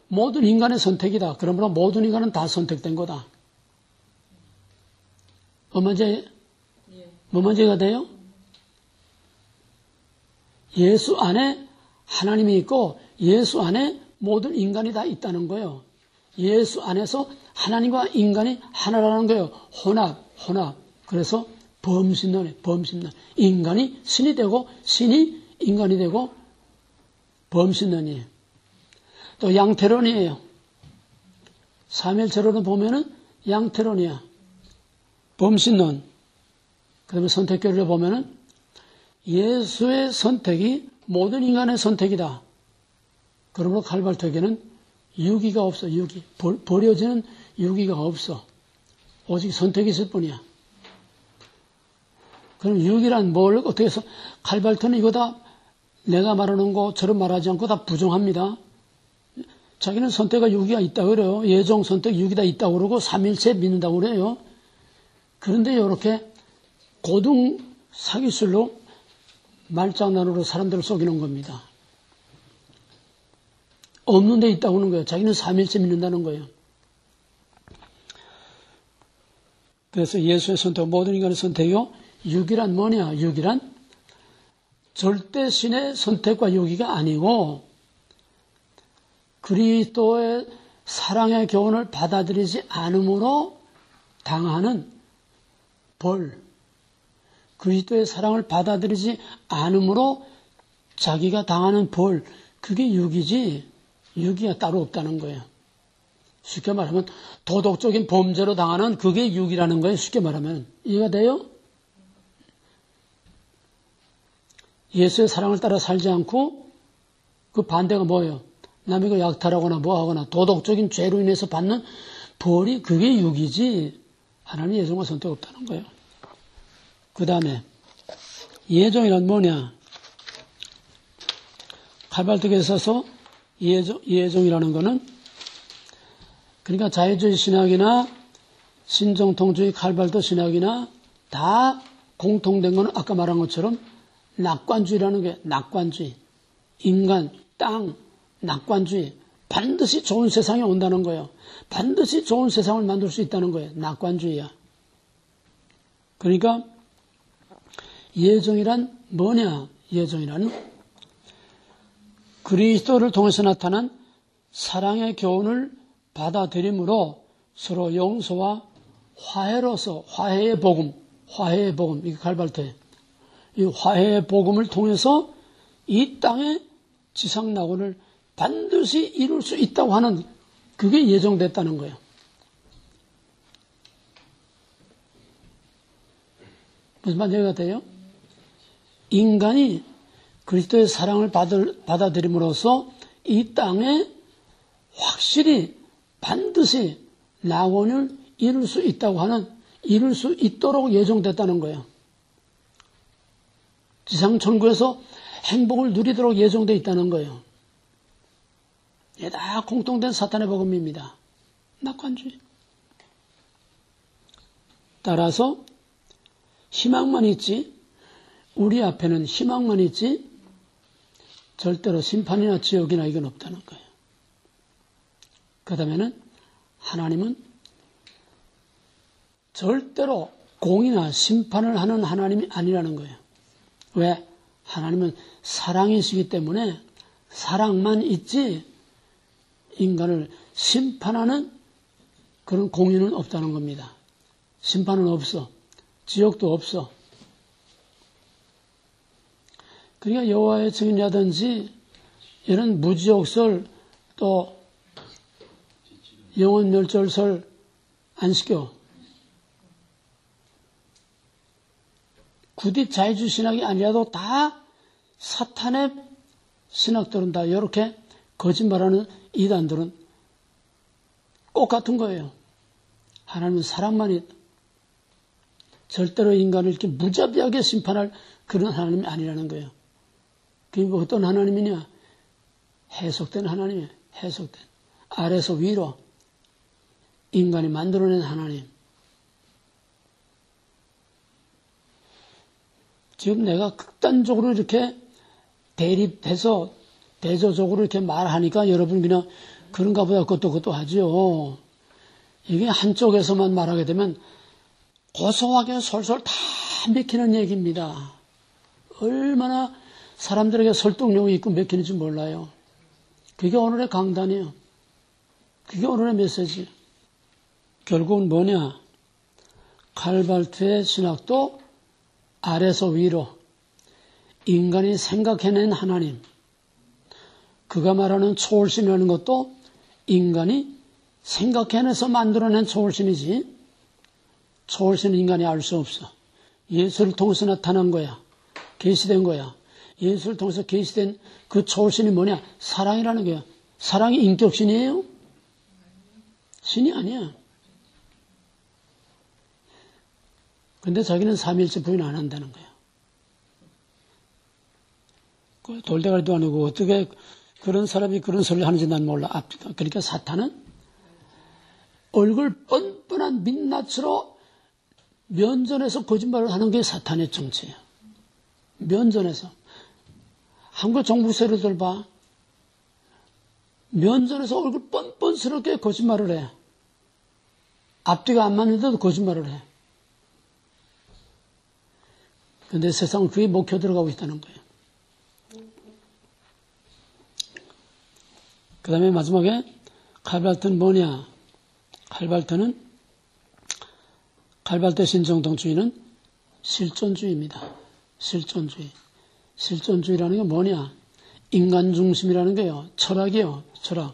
모든 인간의 선택이다. 그러므로 모든 인간은 다 선택된 거다. 뭐 문제가 돼요? 예수 안에 하나님이 있고 예수 안에 모든 인간이 다 있다는 거예요. 예수 안에서 하나님과 인간이 하나라는 거예요. 혼합. 그래서 범신론. 인간이 신이 되고 신이 인간이 되고 범신론이에요. 또 양태론이에요. 삼일체론을 보면은 양태론이야. 범신론. 그 다음에 선택교리를 보면은 예수의 선택이 모든 인간의 선택이다. 그러므로 칼발트에게는 유기가 없어. 버려지는 유기가 없어. 오직 선택이 있을 뿐이야. 그럼 유기란 뭘 어떻게 해서 칼발트는 이거 다 내가 말하는 것처럼 말하지 않고 다 부정합니다. 자기는 선택과 유기가 있다고 그래요. 예종 선택 유기가 있다고 그러고 삼일체 믿는다고 그래요. 그런데 이렇게 고등 사기술로 말장난으로 사람들을 속이는 겁니다. 없는 데 있다고 하는 거예요. 자기는 삼일체 믿는다는 거예요. 그래서 예수의 선택, 모든 인간의 선택이요. 유기란 뭐냐? 유기란 절대 신의 선택과 유기가 아니고 그리스도의 사랑의 교훈을 받아들이지 않음으로 당하는 벌. 그리스도의 사랑을 받아들이지 않음으로 자기가 당하는 벌. 그게 유기지 유기가 따로 없다는 거예요. 쉽게 말하면 도덕적인 범죄로 당하는 그게 유기라는 거예요. 쉽게 말하면. 이해가 돼요? 예수의 사랑을 따라 살지 않고 그 반대가 뭐예요? 남에게 약탈하거나 뭐하거나 도덕적인 죄로 인해서 받는 벌이 그게 육이지 하나님의 예정과 선택 없다는 거예요. 그 다음에 예정이란 뭐냐? 칼발특에 있어서 예정이라는 거는 그러니까 자유주의 신학이나 신정통주의 칼발트 신학이나 다 공통된 거는 아까 말한 것처럼 낙관주의라는 게 낙관주의. 인간, 땅, 낙관주의. 반드시 좋은 세상이 온다는 거예요. 반드시 좋은 세상을 만들 수 있다는 거예요. 낙관주의야. 그러니까 예정이란 뭐냐? 예정이란 그리스도를 통해서 나타난 사랑의 교훈을 받아들임으로 서로 용서와 화해로서 화해의 복음, 이게 칼발트예요. 이 화해의 복음을 통해서 이 땅의 지상낙원을 반드시 이룰 수 있다고 하는 그게 예정됐다는 거예요. 무슨 말인지 같아요? 인간이 그리스도의 사랑을 받아들임으로써 이 땅에 확실히 반드시 낙원을 이룰 수 있다고 하는, 이룰 수 있도록 예정됐다는 거예요. 지상천국에서 행복을 누리도록 예정되어 있다는 거예요. 이게 다 공통된 사탄의 복음입니다. 낙관주의. 따라서 희망만 있지, 우리 앞에는 희망만 있지 절대로 심판이나 지옥이나 이건 없다는 거예요. 그 다음에는 하나님은 절대로 공이나 심판을 하는 하나님이 아니라는 거예요. 왜? 하나님은 사랑이시기 때문에 사랑만 있지 인간을 심판하는 그런 공의는 없다는 겁니다. 심판은 없어. 지옥도 없어. 그러니까 여호와의 증인이라든지 이런 무지옥설 또 영혼멸절설 안 시켜. 굳이 자유주의 신학이 아니라도 다 사탄의 신학들은 다 이렇게 거짓말하는 이단들은 꼭 같은 거예요. 하나님은 사랑만 있다. 절대로 인간을 이렇게 무자비하게 심판할 그런 하나님이 아니라는 거예요. 그게 어떤 하나님이냐? 해석된 하나님이에요. 해석된. 아래서 위로 인간이 만들어낸 하나님. 지금 내가 극단적으로 이렇게 대립해서 대조적으로 이렇게 말하니까 여러분 그냥 그런가 보다 그것도 하죠. 이게 한쪽에서만 말하게 되면 고소하게 솔솔 다 맥히는 얘기입니다. 얼마나 사람들에게 설득력이 있고 맥히는지 몰라요. 그게 오늘의 강단이에요. 그게 오늘의 메시지. 결국은 뭐냐? 칼발트의 신학도 아래서 위로 인간이 생각해낸 하나님, 그가 말하는 초월신이라는 것도 인간이 생각해내서 만들어낸 초월신이지 초월신은 인간이 알 수 없어. 예수를 통해서 나타난 거야. 계시된 거야. 예수를 통해서 계시된 그 초월신이 뭐냐? 사랑이라는 거야. 사랑이 인격신이에요? 신이 아니야. 근데 자기는 삼위일체 부인 안 한다는 거야. 그 돌대가리도 아니고 어떻게 그런 사람이 그런 소리를 하는지 난 몰라. 그러니까 사탄은 얼굴 뻔뻔한 민낯으로 면전에서 거짓말을 하는 게 사탄의 정체야. 면전에서. 한국 정부 세력들 봐. 면전에서 얼굴 뻔뻔스럽게 거짓말을 해. 앞뒤가 안 맞는데도 거짓말을 해. 근데 세상은 그게 먹혀 들어가고 있다는 거예요. 그 다음에 마지막에 칼발트는 뭐냐? 칼발트 신정통주의는 실존주의입니다. 실존주의. 실존주의라는 게 뭐냐? 인간 중심이라는 게요. 철학이요. 철학.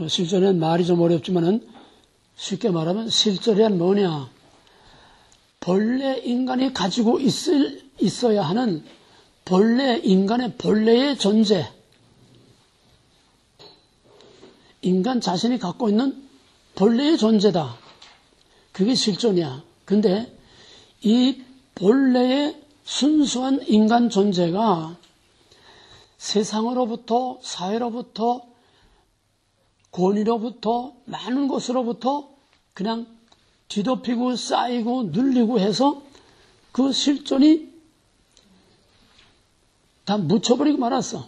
실존은 말이 좀 어렵지만은 쉽게 말하면 실존이란 뭐냐? 본래 인간이 가지고 있어야 하는 본래 인간의 본래의 존재. 인간 자신이 갖고 있는 본래의 존재다. 그게 실존이야. 근데 이 본래의 순수한 인간 존재가 세상으로부터, 사회로부터, 권위로부터, 많은 것으로부터 그냥 뒤덮이고 쌓이고 눌리고 해서 그 실존이 다 묻혀버리고 말았어.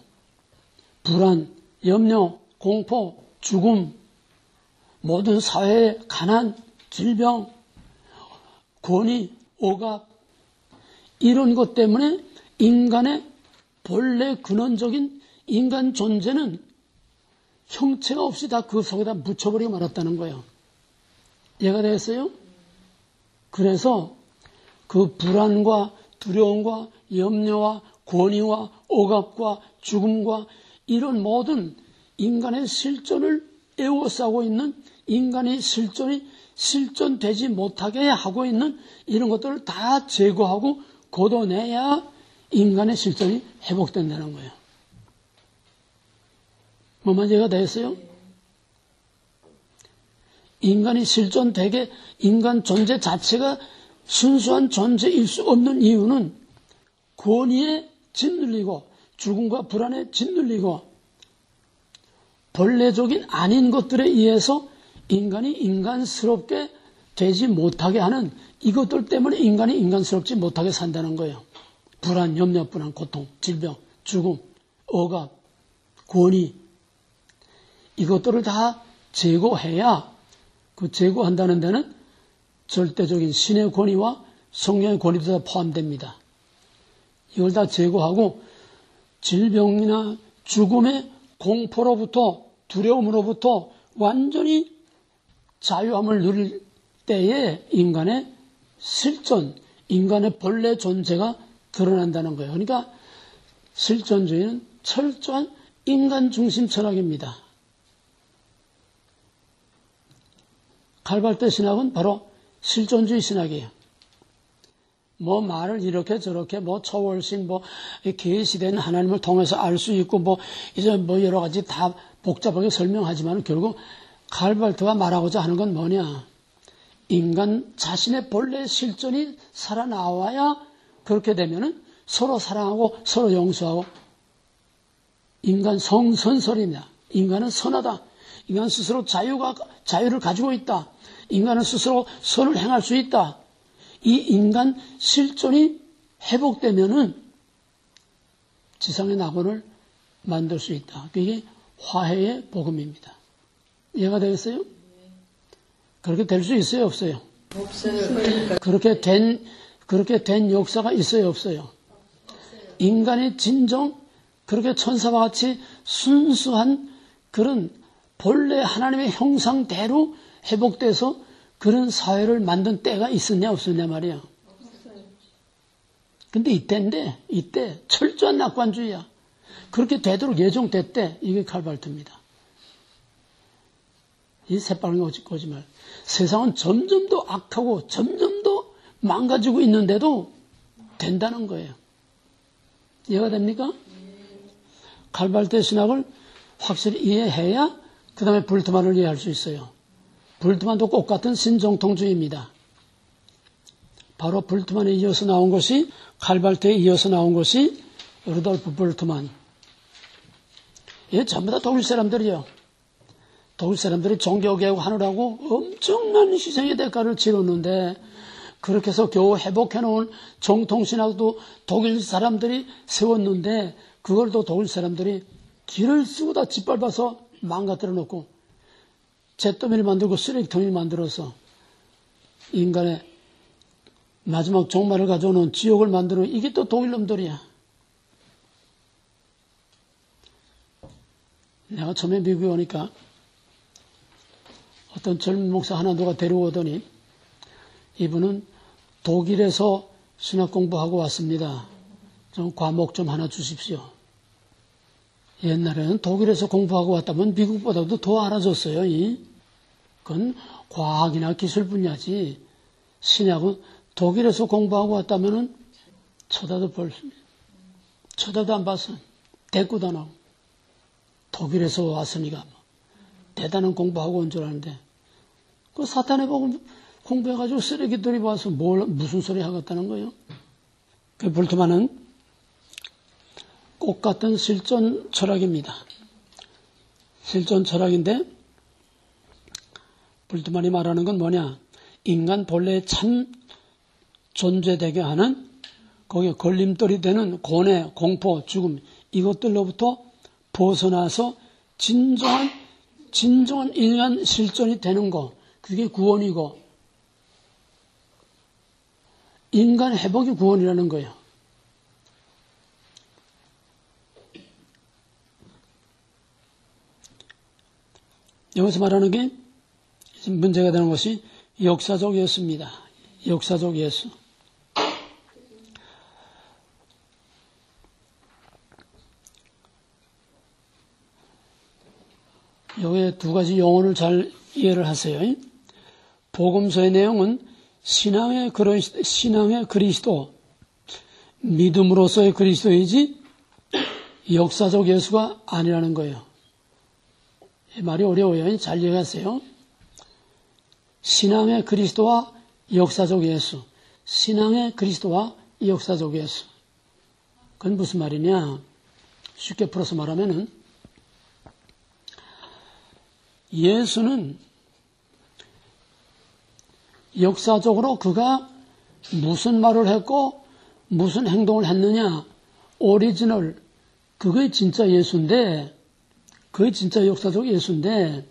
불안, 염려, 공포, 죽음, 모든 사회의 가난, 질병, 권위, 억압, 이런 것 때문에 인간의 본래 근원적인 인간 존재는 형체가 없이 다 그 속에다 묻혀버리고 말았다는 거예요. 이해가 되겠어요? 그래서 그 불안과 두려움과 염려와 권위와 억압과 죽음과 이런 모든 인간의 실존을 에워싸고 있는 인간의 실존이 실존되지 못하게 하고 있는 이런 것들을 다 제거하고 걷어내야 인간의 실존이 회복된다는 거예요. 뭐만 이해가 되겠어요? 인간이 실존되게 인간 존재 자체가 순수한 존재일 수 없는 이유는 권위에 짓눌리고 죽음과 불안에 짓눌리고 본래적인 아닌 것들에 의해서 인간이 인간스럽게 되지 못하게 하는 이것들 때문에 인간이 인간스럽지 못하게 산다는 거예요. 불안, 염려, 불안, 고통, 질병, 죽음, 억압, 권위 이것들을 다 제거해야 그 제거한다는 데는 절대적인 신의 권위와 성령의 권위도 다 포함됩니다. 이걸 다 제거하고 질병이나 죽음의 공포로부터 두려움으로부터 완전히 자유함을 누릴 때에 인간의 실존, 인간의 본래 존재가 드러난다는 거예요. 그러니까 실존주의는 철저한 인간 중심 철학입니다. 칼발트 신학은 바로 실존주의 신학이에요. 뭐 말을 이렇게 저렇게 뭐 초월신 뭐 계시된 하나님을 통해서 알 수 있고 뭐 이제 뭐 여러 가지 다 복잡하게 설명하지만 결국 칼발트가 말하고자 하는 건 뭐냐? 인간 자신의 본래 실존이 살아나와야 그렇게 되면은 서로 사랑하고 서로 용서하고 인간 성선설입니다. 인간은 선하다. 인간 스스로 자유를 가지고 있다. 인간은 스스로 선을 행할 수 있다. 이 인간 실존이 회복되면은 지상의 낙원을 만들 수 있다. 그게 화해의 복음입니다. 이해가 되겠어요? 그렇게 될 수 있어요, 없어요? 없어요. 그렇게 된 역사가 있어요, 없어요? 인간의 진정, 그렇게 천사와 같이 순수한 그런 본래 하나님의 형상대로 회복돼서 그런 사회를 만든 때가 있었냐, 없었냐 말이야. 근데 이때 철저한 낙관주의야. 그렇게 되도록 예정됐대. 이게 칼발트입니다. 이 새빨간 거짓말. 세상은 점점 더 악하고 점점 더 망가지고 있는데도 된다는 거예요. 이해가 됩니까? 칼발트의 신학을 확실히 이해해야 그 다음에 불트만을 이해할 수 있어요. 불트만도 똑같은 신정통주의입니다. 바로 불트만에 이어서 나온 것이 칼발트에 이어서 나온 것이 루돌프 불트만. 얘 전부 다 독일 사람들이요. 독일 사람들이 종교개혁 하느라고 엄청난 희생의 대가를 치렀는데 그렇게 해서 겨우 회복해놓은 정통신학도 독일 사람들이 세웠는데 그걸 또 독일 사람들이 길을 쓰고 다 짓밟아서 망가뜨려 놓고 잿더미를 만들고 쓰레기통을 만들어서 인간의 마지막 종말을 가져오는 지옥을 만드는 이게 또 독일 놈들이야. 내가 처음에 미국에 오니까 어떤 젊은 목사 하나 누가 데려오더니 이분은 독일에서 신학 공부하고 왔습니다. 좀 과목 좀 하나 주십시오. 옛날에는 독일에서 공부하고 왔다면 미국보다도 더 알아줬어요. 그건 과학이나 기술 분야지. 신학은 독일에서 공부하고 왔다면은 쳐다도 안 봤어. 대꾸도 안 하고. 독일에서 왔으니까 대단한 공부하고 온 줄 아는데 그 사탄의 복음 공부해가지고 쓰레기들이 와서 무슨 소리 하겠다는 거예요. 그 볼트만은 꽃 같은 실존 철학입니다. 실존 철학인데 볼트만이 말하는 건 뭐냐? 인간 본래의 참 존재되게 하는 거기에 걸림돌이 되는 고뇌, 공포, 죽음 이것들로부터 벗어나서 진정한 인간 실존이 되는 거 그게 구원이고 인간 회복이 구원이라는 거예요. 여기서 말하는 게 문제가 되는 것이 역사적 예수입니다. 역사적 예수. 여기에 두 가지 용어를 잘 이해를 하세요. 복음서의 내용은 신앙의 그리스도, 믿음으로서의 그리스도이지 역사적 예수가 아니라는 거예요. 말이 어려워요. 잘 이해하세요. 신앙의 그리스도와 역사적 예수. 신앙의 그리스도와 역사적 예수. 그건 무슨 말이냐? 쉽게 풀어서 말하면은 예수는 역사적으로 그가 무슨 말을 했고 무슨 행동을 했느냐 오리지널 그게 진짜 예수인데 그게 진짜 역사적 예수인데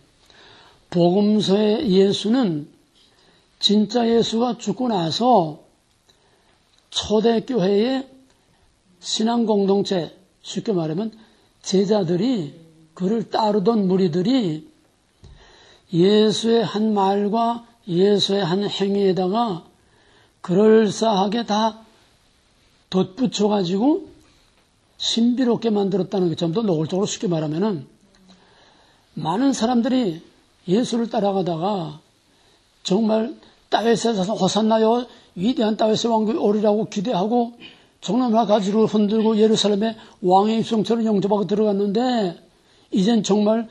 복음서의 예수는 진짜 예수가 죽고 나서 초대교회의 신앙공동체 쉽게 말하면 제자들이 그를 따르던 무리들이 예수의 한 말과 예수의 한 행위에다가 그럴싸하게 다 덧붙여가지고 신비롭게 만들었다는 게 좀 더 노골적으로 쉽게 말하면은 많은 사람들이 예수를 따라가다가 정말 다윗의 호산나요 위대한 다윗의 왕국이 오리라고 기대하고 정말 가지를 흔들고 예루살렘에 왕의 입성처럼 영접하고 들어갔는데 이젠 정말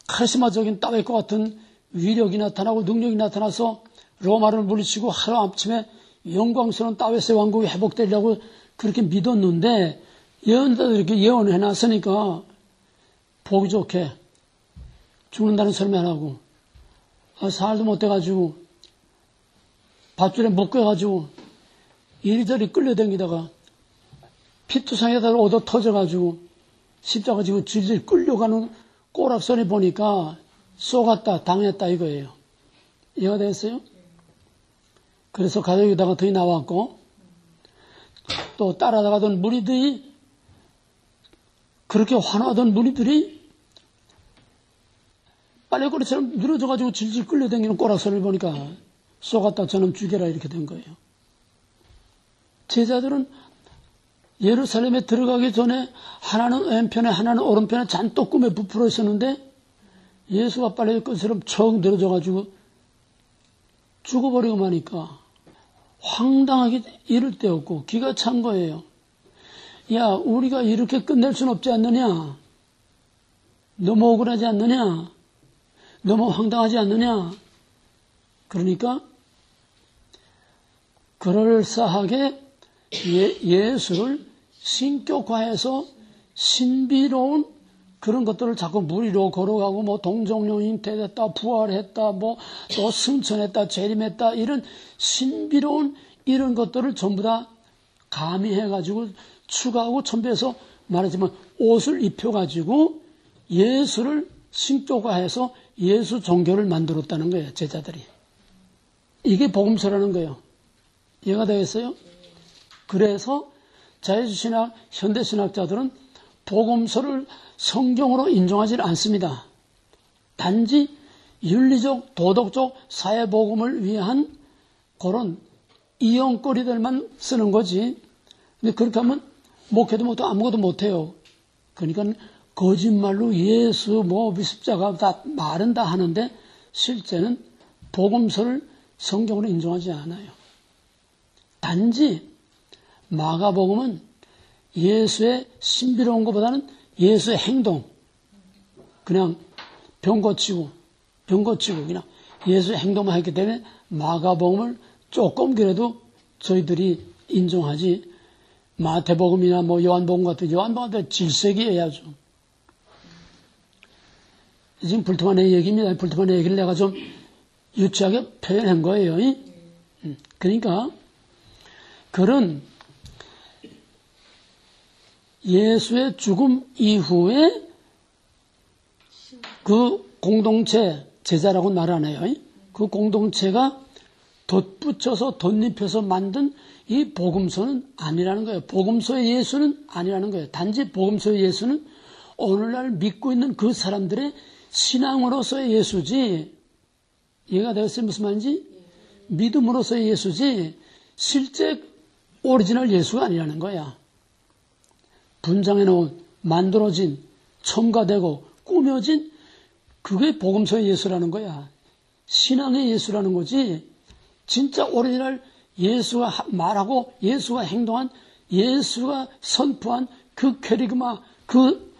카리스마적인 다윗과 같은 위력이 나타나고 능력이 나타나서 로마를 물리치고 하루아침에 영광스러운 다윗의 왕국이 회복되리라고 그렇게 믿었는데 예언자들이 이렇게 예언을 해놨으니까 보기 좋게 죽는다는 소리만 안 하고 살도 못 돼가지고 밧줄에 묶여가지고 이리저리 끌려다니다가 피투성에다 얻어 터져가지고 십자가 지고 질질 끌려가는 꼬락선이 보니까 쏘갔다 당했다 이거예요. 이해가 됐어요? 그래서 가족에다가 더이 나왔고 또 따라가던 무리들이 그렇게 환호하던 무리들이 빨래거리처럼 늘어져가지고 질질 끌려다니는 꼬락선을 보니까 쏘갔다 저놈 죽여라 이렇게 된 거예요. 제자들은 예루살렘에 들어가기 전에 하나는 왼편에 하나는 오른편에 잔뜩 꿈에 부풀어 있었는데 예수가 빨래거리처럼 척 늘어져가지고 죽어버리고 마니까 황당하게 이를 데 없고 기가 찬 거예요. 야, 우리가 이렇게 끝낼 순 없지 않느냐? 너무 억울하지 않느냐? 너무 황당하지 않느냐? 그러니까 그럴싸하게 예수를 신격화해서 신비로운 그런 것들을 자꾸 무리로 걸어가고 뭐 동정령 잉태됐다, 부활했다, 뭐 또 승천했다, 재림했다 이런 신비로운 이런 것들을 전부 다 가미해가지고 추가하고 첨부해서 말하지만 옷을 입혀가지고 예수를 신격화해서 예수 종교를 만들었다는 거예요, 제자들이. 이게 복음서라는 거예요. 이해가 되겠어요? 그래서 자유주의신학, 현대신학자들은 복음서를 성경으로 인정하지 않습니다. 단지 윤리적, 도덕적, 사회복음을 위한 그런 이용거리들만 쓰는 거지. 근데 그렇게 하면 목회도 못하고 아무것도 못해요. 그러니까 거짓말로 예수, 십자가 다 말은 다 하는데 실제는 복음서를 성경으로 인정하지 않아요. 단지 마가복음은 예수의 신비로운 것보다는 예수의 행동, 그냥 병 고치고 그냥 예수의 행동만 했기 때문에 마가복음을 조금 그래도 저희들이 인정하지, 마태복음이나 뭐 요한복음 같은 질색이어야죠. 지금 불통한의 얘기입니다. 불통한의 얘기를 내가 좀 유치하게 표현한 거예요. 그러니까 그런 예수의 죽음 이후에 그 공동체, 제자라고 말하네요. 그 공동체가 덧붙여서 덧입혀서 만든 이 복음서는 아니라는 거예요. 복음서의 예수는 아니라는 거예요. 단지 복음서의 예수는 오늘날 믿고 있는 그 사람들의 신앙으로서의 예수지, 이해가 되었어요? 무슨 말인지? 믿음으로서의 예수지 실제 오리지널 예수가 아니라는 거야. 분장해 놓은, 만들어진, 첨가되고 꾸며진 그게 복음서의 예수라는 거야. 신앙의 예수라는 거지 진짜 오리지널 예수가 말하고 예수가 행동한, 예수가 선포한 그 캐리그마, 그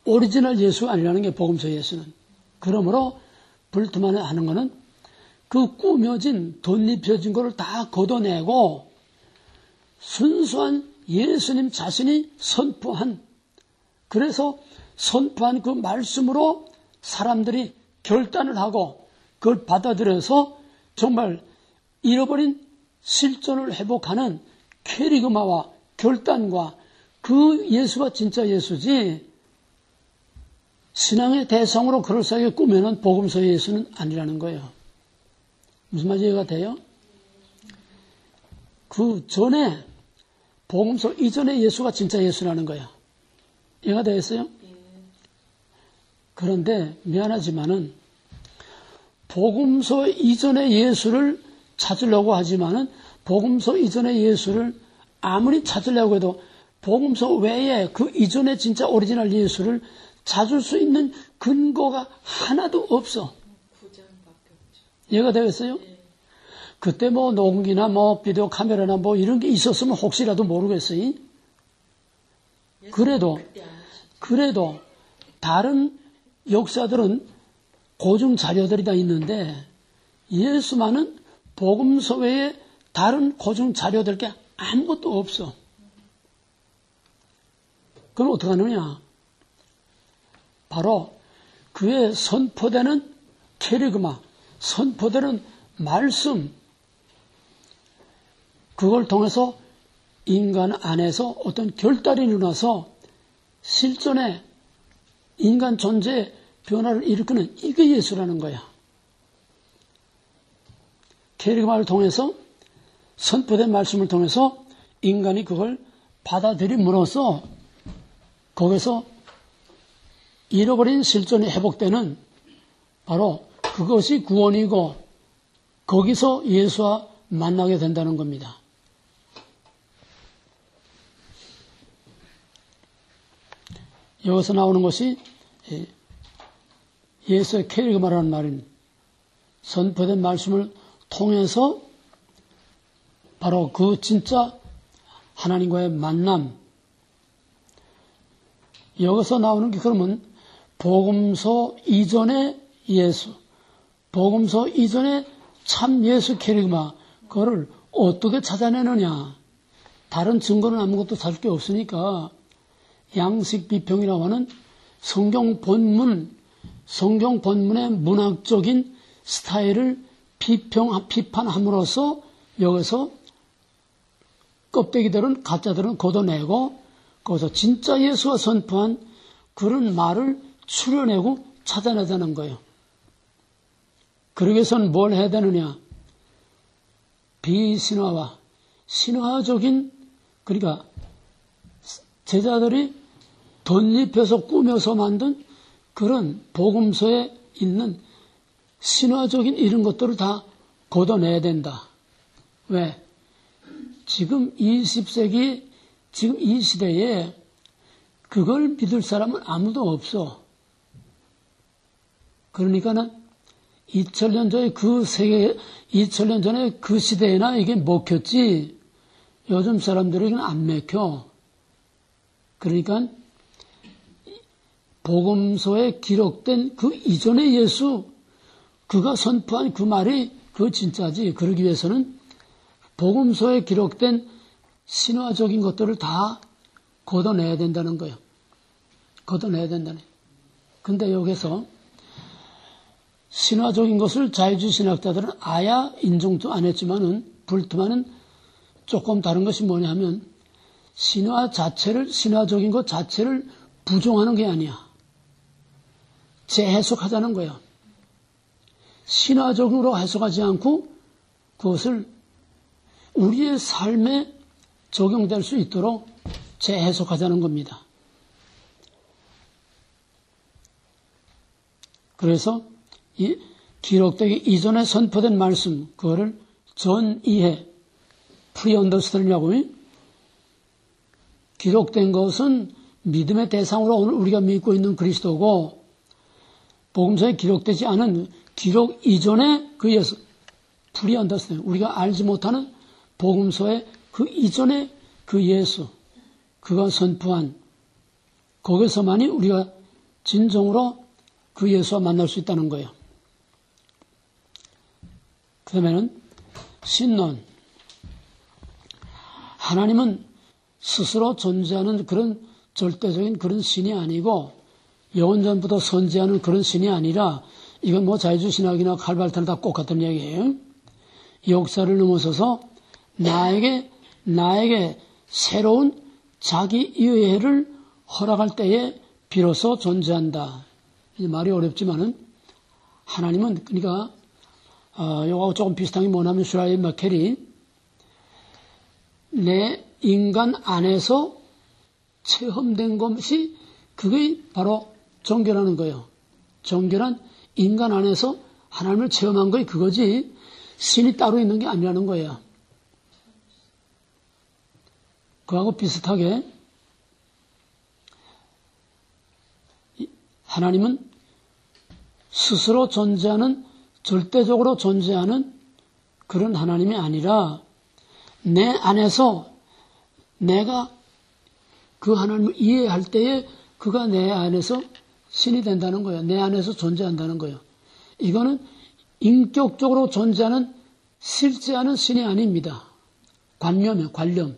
오리지널 예수가 아니라는 게 복음서의 예수는. 그러므로 불투만에 하는 거는 그 꾸며진, 덧입혀진 거를 다 걷어내고 순수한 예수님 자신이 선포한, 그래서 선포한 그 말씀으로 사람들이 결단을 하고 그걸 받아들여서 정말 잃어버린 실존을 회복하는 캐리그마와 결단과 그 예수가 진짜 예수지, 신앙의 대상으로 그럴싸하게 꾸며놓은 복음서의 예수는 아니라는 거예요. 무슨 말인지 이해가 돼요? 그 전에, 복음서 이전의 예수가 진짜 예수라는 거야. 이해가 되겠어요? 그런데 미안하지만은 복음서 이전의 예수를 찾으려고 하지만은 복음서 이전의 예수를 아무리 찾으려고 해도 복음서 외에 그 이전의 진짜 오리지널 예수를 찾을 수 있는 근거가 하나도 없어. 이해가 되겠어요? 그때 뭐 녹음기나 뭐 비디오 카메라나 뭐 이런 게 있었으면 혹시라도 모르겠어요. 그래도 다른 역사들은 고증 자료들이 다 있는데 예수만은 복음서 외에 다른 고증 자료들 게 아무것도 없어. 그럼 어떻게 하느냐? 바로 그의 선포되는 캐리그마, 선포되는 말씀, 그걸 통해서 인간 안에서 어떤 결단이 일어나서 실존의 인간 존재의 변화를 일으키는 이게 예수라는 거야. 캐리그마를 통해서 선포된 말씀을 통해서 인간이 그걸 받아들임으로써 거기서 잃어버린 실존이 회복되는 바로 그것이 구원이고 거기서 예수와 만나게 된다는 겁니다. 여기서 나오는 것이 예수의 캐리그마라는 말입니다. 선포된 말씀을 통해서 바로 그 진짜 하나님과의 만남. 여기서 나오는 게 그러면 복음서 이전의 예수, 복음서 이전의 참 예수 캐리그마, 그거를 어떻게 찾아내느냐. 다른 증거는 아무것도 찾을 게 없으니까 양식 비평이라고 하는 성경 본문의 문학적인 스타일을 비판함으로써 여기서 껍데기들은, 가짜들은 걷어내고 거기서 진짜 예수가 선포한 그런 말을 추려내고 찾아내자는 거예요. 그러기 위해서는 뭘 해야 되느냐? 비신화와 신화적인, 그러니까 제자들이 덧입혀서 꾸며서 만든 그런 복음서에 있는 신화적인 이런 것들을 다 걷어내야 된다. 왜? 지금 20세기, 지금 이 시대에 그걸 믿을 사람은 아무도 없어. 그러니까는 2000년 전에 그 세계, 2000년 전에 그 시대에나 이게 먹혔지, 요즘 사람들에게는 안 먹혀. 그러니까 복음서에 기록된 그 이전의 예수, 그가 선포한 그 말이 그 진짜지. 그러기 위해서는 복음서에 기록된 신화적인 것들을 다 걷어내야 된다는 거예요. 걷어내야 된다네. 근데 여기서 신화적인 것을 자유주의 신학자들은 아야 인정도 안 했지만은 불투만은 조금 다른 것이 뭐냐 하면 신화적인 것 자체를 부정하는 게 아니야. 재해석하자는 거야. 신화적으로 해석하지 않고 그것을 우리의 삶에 적용될 수 있도록 재해석하자는 겁니다. 그래서 이 기록되기 이전에 선포된 말씀, 그거를 전이해, 프리언더스탠이라고. 기록된 것은 믿음의 대상으로 오늘 우리가 믿고 있는 그리스도고, 복음서에 기록되지 않은 기록 이전에 그 예수, 프리언더스탠, 우리가 알지 못하는 복음서의 그 이전에 그 예수, 그가 선포한, 거기서만이 우리가 진정으로 그 예수와 만날 수 있다는 거예요. 그 다음에는 신론. 하나님은 스스로 존재하는 그런 절대적인 그런 신이 아니고 영원전부터 선지하는 그런 신이 아니라 이건 뭐 자유주의 신학이나 칼발트나 다 똑같은 이야기예요. 역사를 넘어서서 나에게 새로운 자기 이해를 허락할 때에 비로소 존재한다. 말이 어렵지만은 하나님은 그러니까 이거하고 조금 비슷한 게 뭐냐면 슈라이 마켈이 내 인간 안에서 체험된 것이 그게 바로 종교라는 거예요. 종교란 인간 안에서 하나님을 체험한 거이 그거지 신이 따로 있는 게 아니라는 거예요. 그거하고 비슷하게 하나님은 스스로 존재하는 절대적으로 존재하는 그런 하나님이 아니라 내 안에서 내가 그 하나님을 이해할 때에 그가 내 안에서 신이 된다는 거예요. 내 안에서 존재한다는 거예요. 이거는 인격적으로 존재하는 실제하는 신이 아닙니다. 관념이에요. 관념.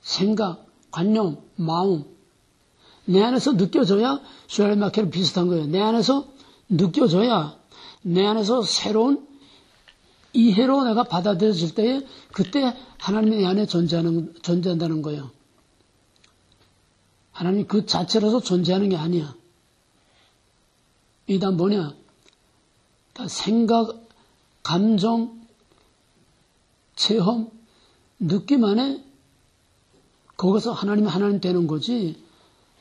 생각, 관념, 마음. 내 안에서 느껴져야 슈알마케랑 비슷한 거예요. 내 안에서 느껴져야 내 안에서 새로운 이해로 내가 받아들여질 때에 그때 하나님이 내 안에 존재한다는 거예요. 하나님이 그 자체로서 존재하는 게 아니야. 이다 뭐냐? 다 생각, 감정, 체험, 느낌 안에 거기서 하나님이 하나님 되는 거지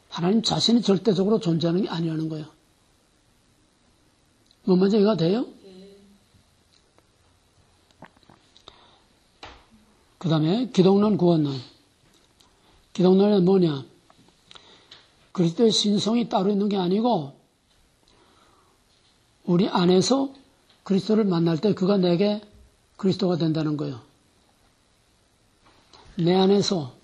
하나님 자신이 절대적으로 존재하는 게 아니라는 거예요. 뭔 말인지 이해가 돼요? 그 다음에 기독론, 구원론. 기독론은 뭐냐? 그리스도의 신성이 따로 있는 게 아니고 우리 안에서 그리스도를 만날 때 그가 내게 그리스도가 된다는 거예요. 내 안에서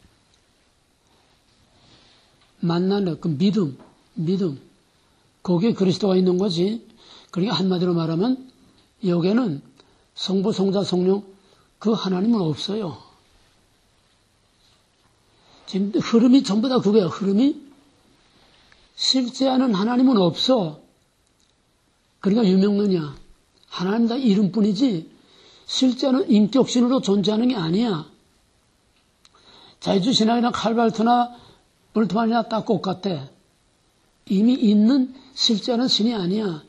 만나는 그 믿음. 거기에 그리스도가 있는 거지. 그러니까 한마디로 말하면 여기에는 성부, 성자, 성령 그 하나님은 없어요. 지금 흐름이 전부 다 그거야. 흐름이 실제하는 하나님은 없어. 그러니까 유명론이야. 하나님 다 이름뿐이지 실제는 인격신으로 존재하는 게 아니야. 자유주의 신학이나 칼발트나 볼트만이나 딱 똑같아. 이미 있는 실제는 신이 아니야.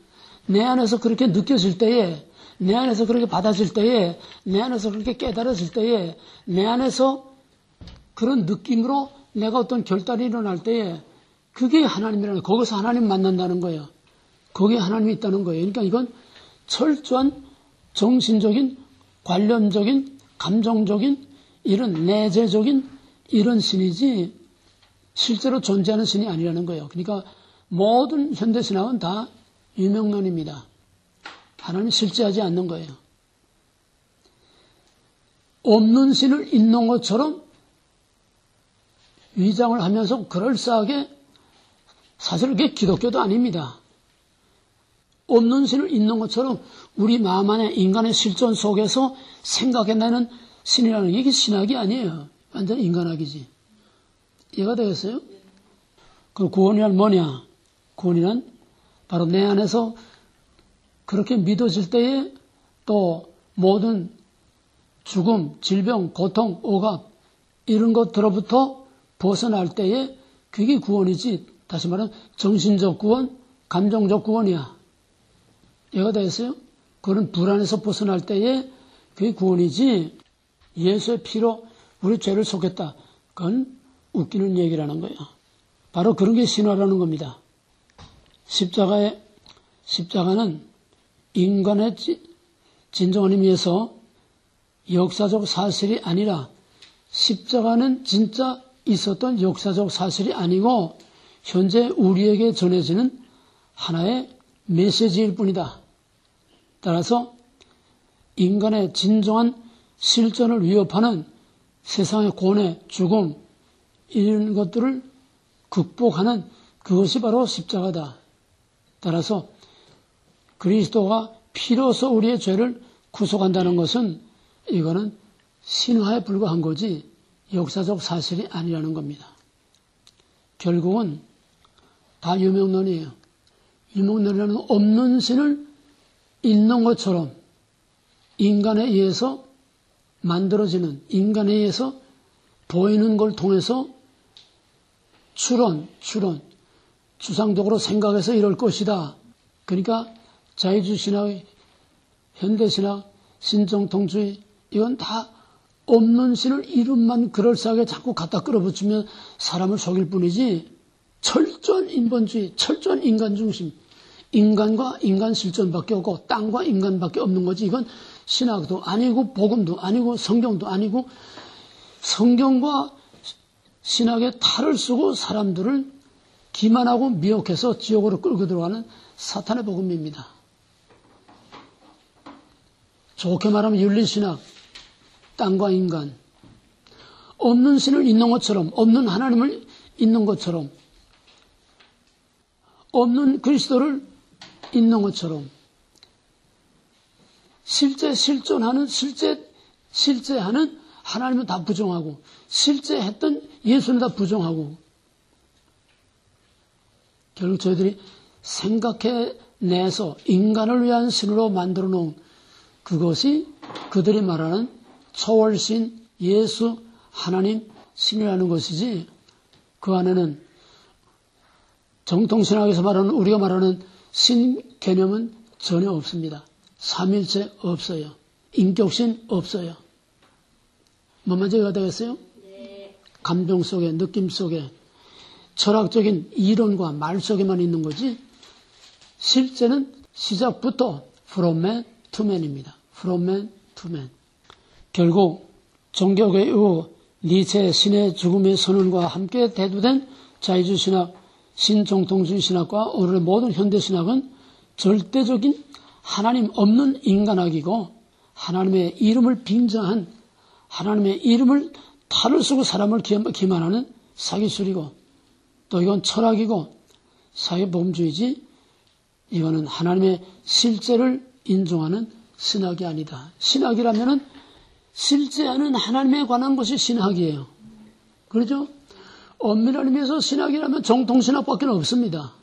내 안에서 그렇게 느껴질 때에, 내 안에서 그렇게 받아질 때에, 내 안에서 그렇게 깨달아질 때에, 내 안에서 그런 느낌으로 내가 어떤 결단이 일어날 때에 그게 하나님이라는 거예요. 거기서 하나님 만난다는 거예요. 거기에 하나님이 있다는 거예요. 그러니까 이건 철저한 정신적인, 관념적인, 감정적인 이런 내재적인 이런 신이지 실제로 존재하는 신이 아니라는 거예요. 그러니까 모든 현대신학은 다 유명론입니다. 하나님이 실제하지 않는 거예요. 없는 신을 있는 것처럼 위장을 하면서 그럴싸하게 사실 그게 기독교도 아닙니다. 없는 신을 있는 것처럼 우리 마음 안에 인간의 실존 속에서 생각해내는 신이라는 게 이게 신학이 아니에요. 완전 인간학이지. 이해가 되겠어요? 그 구원이란 뭐냐? 구원이란 바로 내 안에서 그렇게 믿어질 때에 또 모든 죽음, 질병, 고통, 억압 이런 것들로부터 벗어날 때에 그게 구원이지. 다시 말하면 정신적 구원, 감정적 구원이야. 이해가 되겠어요? 그런 불안에서 벗어날 때에 그게 구원이지. 예수의 피로 우리 죄를 속였다. 그건 웃기는 얘기라는 거예요. 바로 그런 게 신화라는 겁니다. 십자가는 인간의 진정한 의미에서 역사적 사실이 아니라 십자가는 진짜 있었던 역사적 사실이 아니고 현재 우리에게 전해지는 하나의 메시지일 뿐이다. 따라서 인간의 진정한 실존을 위협하는 세상의 고뇌, 죽음 이런 것들을 극복하는 그것이 바로 십자가다. 따라서 그리스도가 피로서 우리의 죄를 구속한다는 것은 이거는 신화에 불과한 거지 역사적 사실이 아니라는 겁니다. 결국은 다 유명론이에요. 유명론이라는 없는 신을 있는 것처럼 인간에 의해서 만들어지는, 인간에 의해서 보이는 걸 통해서 추론, 추상적으로 생각해서 이럴 것이다. 그러니까 자유주의신학, 현대신학, 신정통주의 이건 다 없는 신을 이름만 그럴싸하게 자꾸 갖다 끌어붙이면 사람을 속일 뿐이지 철저한 인본주의, 철저한 인간중심, 인간과 인간 실존밖에 없고 땅과 인간밖에 없는 거지. 이건 신학도 아니고 복음도 아니고 성경도 아니고 성경과 신학의 탈을 쓰고 사람들을 기만하고 미혹해서 지옥으로 끌고 들어가는 사탄의 복음입니다. 좋게 말하면 윤리신학, 땅과 인간, 없는 신을 있는 것처럼, 없는 하나님을 있는 것처럼, 없는 그리스도를 있는 것처럼, 실존하는, 실제하는 하나님은 다 부정하고, 실제했던 예수는 다 부정하고, 결국 저희들이 생각해내서 인간을 위한 신으로 만들어 놓은 그것이 그들이 말하는 초월신, 예수, 하나님, 신이라는 것이지 그 안에는 정통신학에서 말하는 우리가 말하는 신 개념은 전혀 없습니다. 삼일체 없어요. 인격신 없어요. 뭐만 제가 되겠어요? 네. 감정 속에, 느낌 속에 철학적인 이론과 말 속에만 있는 거지 실제는 시작부터 from man to man입니다. from man to man. 결국 종교계 이후 니체의 신의 죽음의 선언과 함께 대두된 자유주의신학, 신정통주의 신학과 오늘의 모든 현대신학은 절대적인 하나님 없는 인간학이고 하나님의 이름을 빙자한 하나님의 이름을 탈을 쓰고 사람을 기만하는 사기술이고 또 이건 철학이고 사회복음주의지 이거는 하나님의 실제를 인정하는 신학이 아니다. 신학이라면은 실제하는 하나님에 관한 것이 신학이에요. 그렇죠? 엄밀한 의미에서 신학이라면 정통신학밖에 없습니다.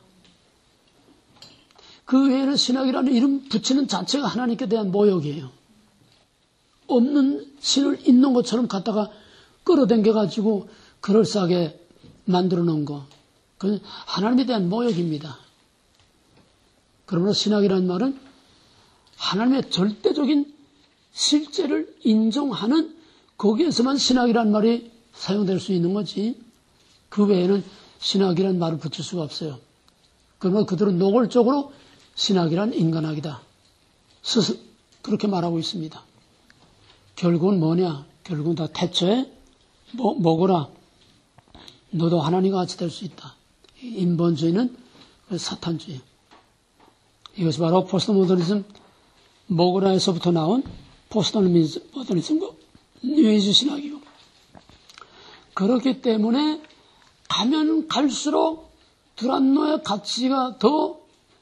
그 외에는 신학이라는 이름 붙이는 자체가 하나님께 대한 모욕이에요. 없는 신을 있는 것처럼 갖다가 끌어당겨가지고 그럴싸하게 만들어 놓은 거. 그건 하나님에 대한 모욕입니다. 그러므로 신학이라는 말은 하나님의 절대적인 실제를 인정하는 거기에서만 신학이라는 말이 사용될 수 있는 거지. 그 외에는 신학이라는 말을 붙일 수가 없어요. 그러면 그들은 노골적으로 신학이란 인간학이다. 스스로 그렇게 말하고 있습니다. 결국은 뭐냐? 결국은 다 태초에 먹어라. 너도 하나님과 같이 될 수 있다. 인본주의는 사탄주의. 이것이 바로 포스트모더니즘 먹으라에서부터 나온 포스트모더니즘과 뉴에이지 신학이고 그렇기 때문에 가면 갈수록 두란노의 가치가 더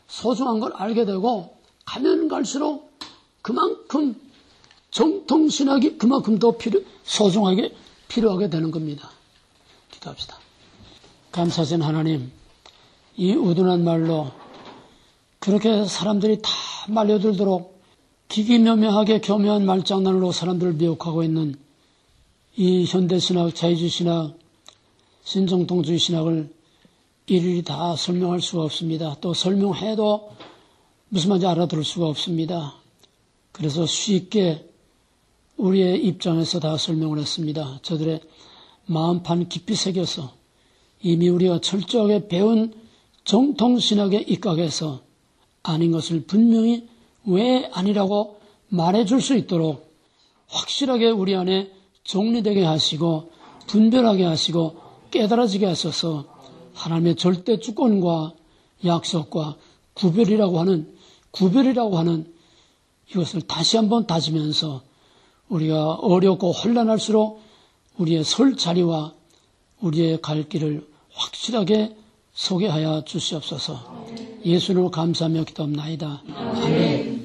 소중한 걸 알게 되고 가면 갈수록 그만큼 정통신학이 그만큼 더 소중하게 필요하게 되는 겁니다. 기도합시다. 감사하신 하나님, 이 우둔한 말로 그렇게 사람들이 다 말려들도록 기기묘묘하게 교묘한 말장난으로 사람들을 미혹하고 있는 이 현대신학, 자유주의신학, 신정통주의 신학을 일일이 다 설명할 수가 없습니다. 또 설명해도 무슨 말인지 알아들을 수가 없습니다. 그래서 쉽게 우리의 입장에서 다 설명을 했습니다. 저들의 마음판 깊이 새겨서 이미 우리가 철저하게 배운 정통신학에 입각해서 아닌 것을 분명히 왜 아니라고 말해줄 수 있도록 확실하게 우리 안에 정리되게 하시고 분별하게 하시고 깨달아지게 하셔서 하나님의 절대 주권과 약속과 구별이라고 하는 이것을 다시 한번 다지면서 우리가 어렵고 혼란할수록 우리의 설 자리와 우리의 갈 길을 확실하게 소개하여 주시옵소서. 예수님을 감사하며 기도합나이다. 아멘.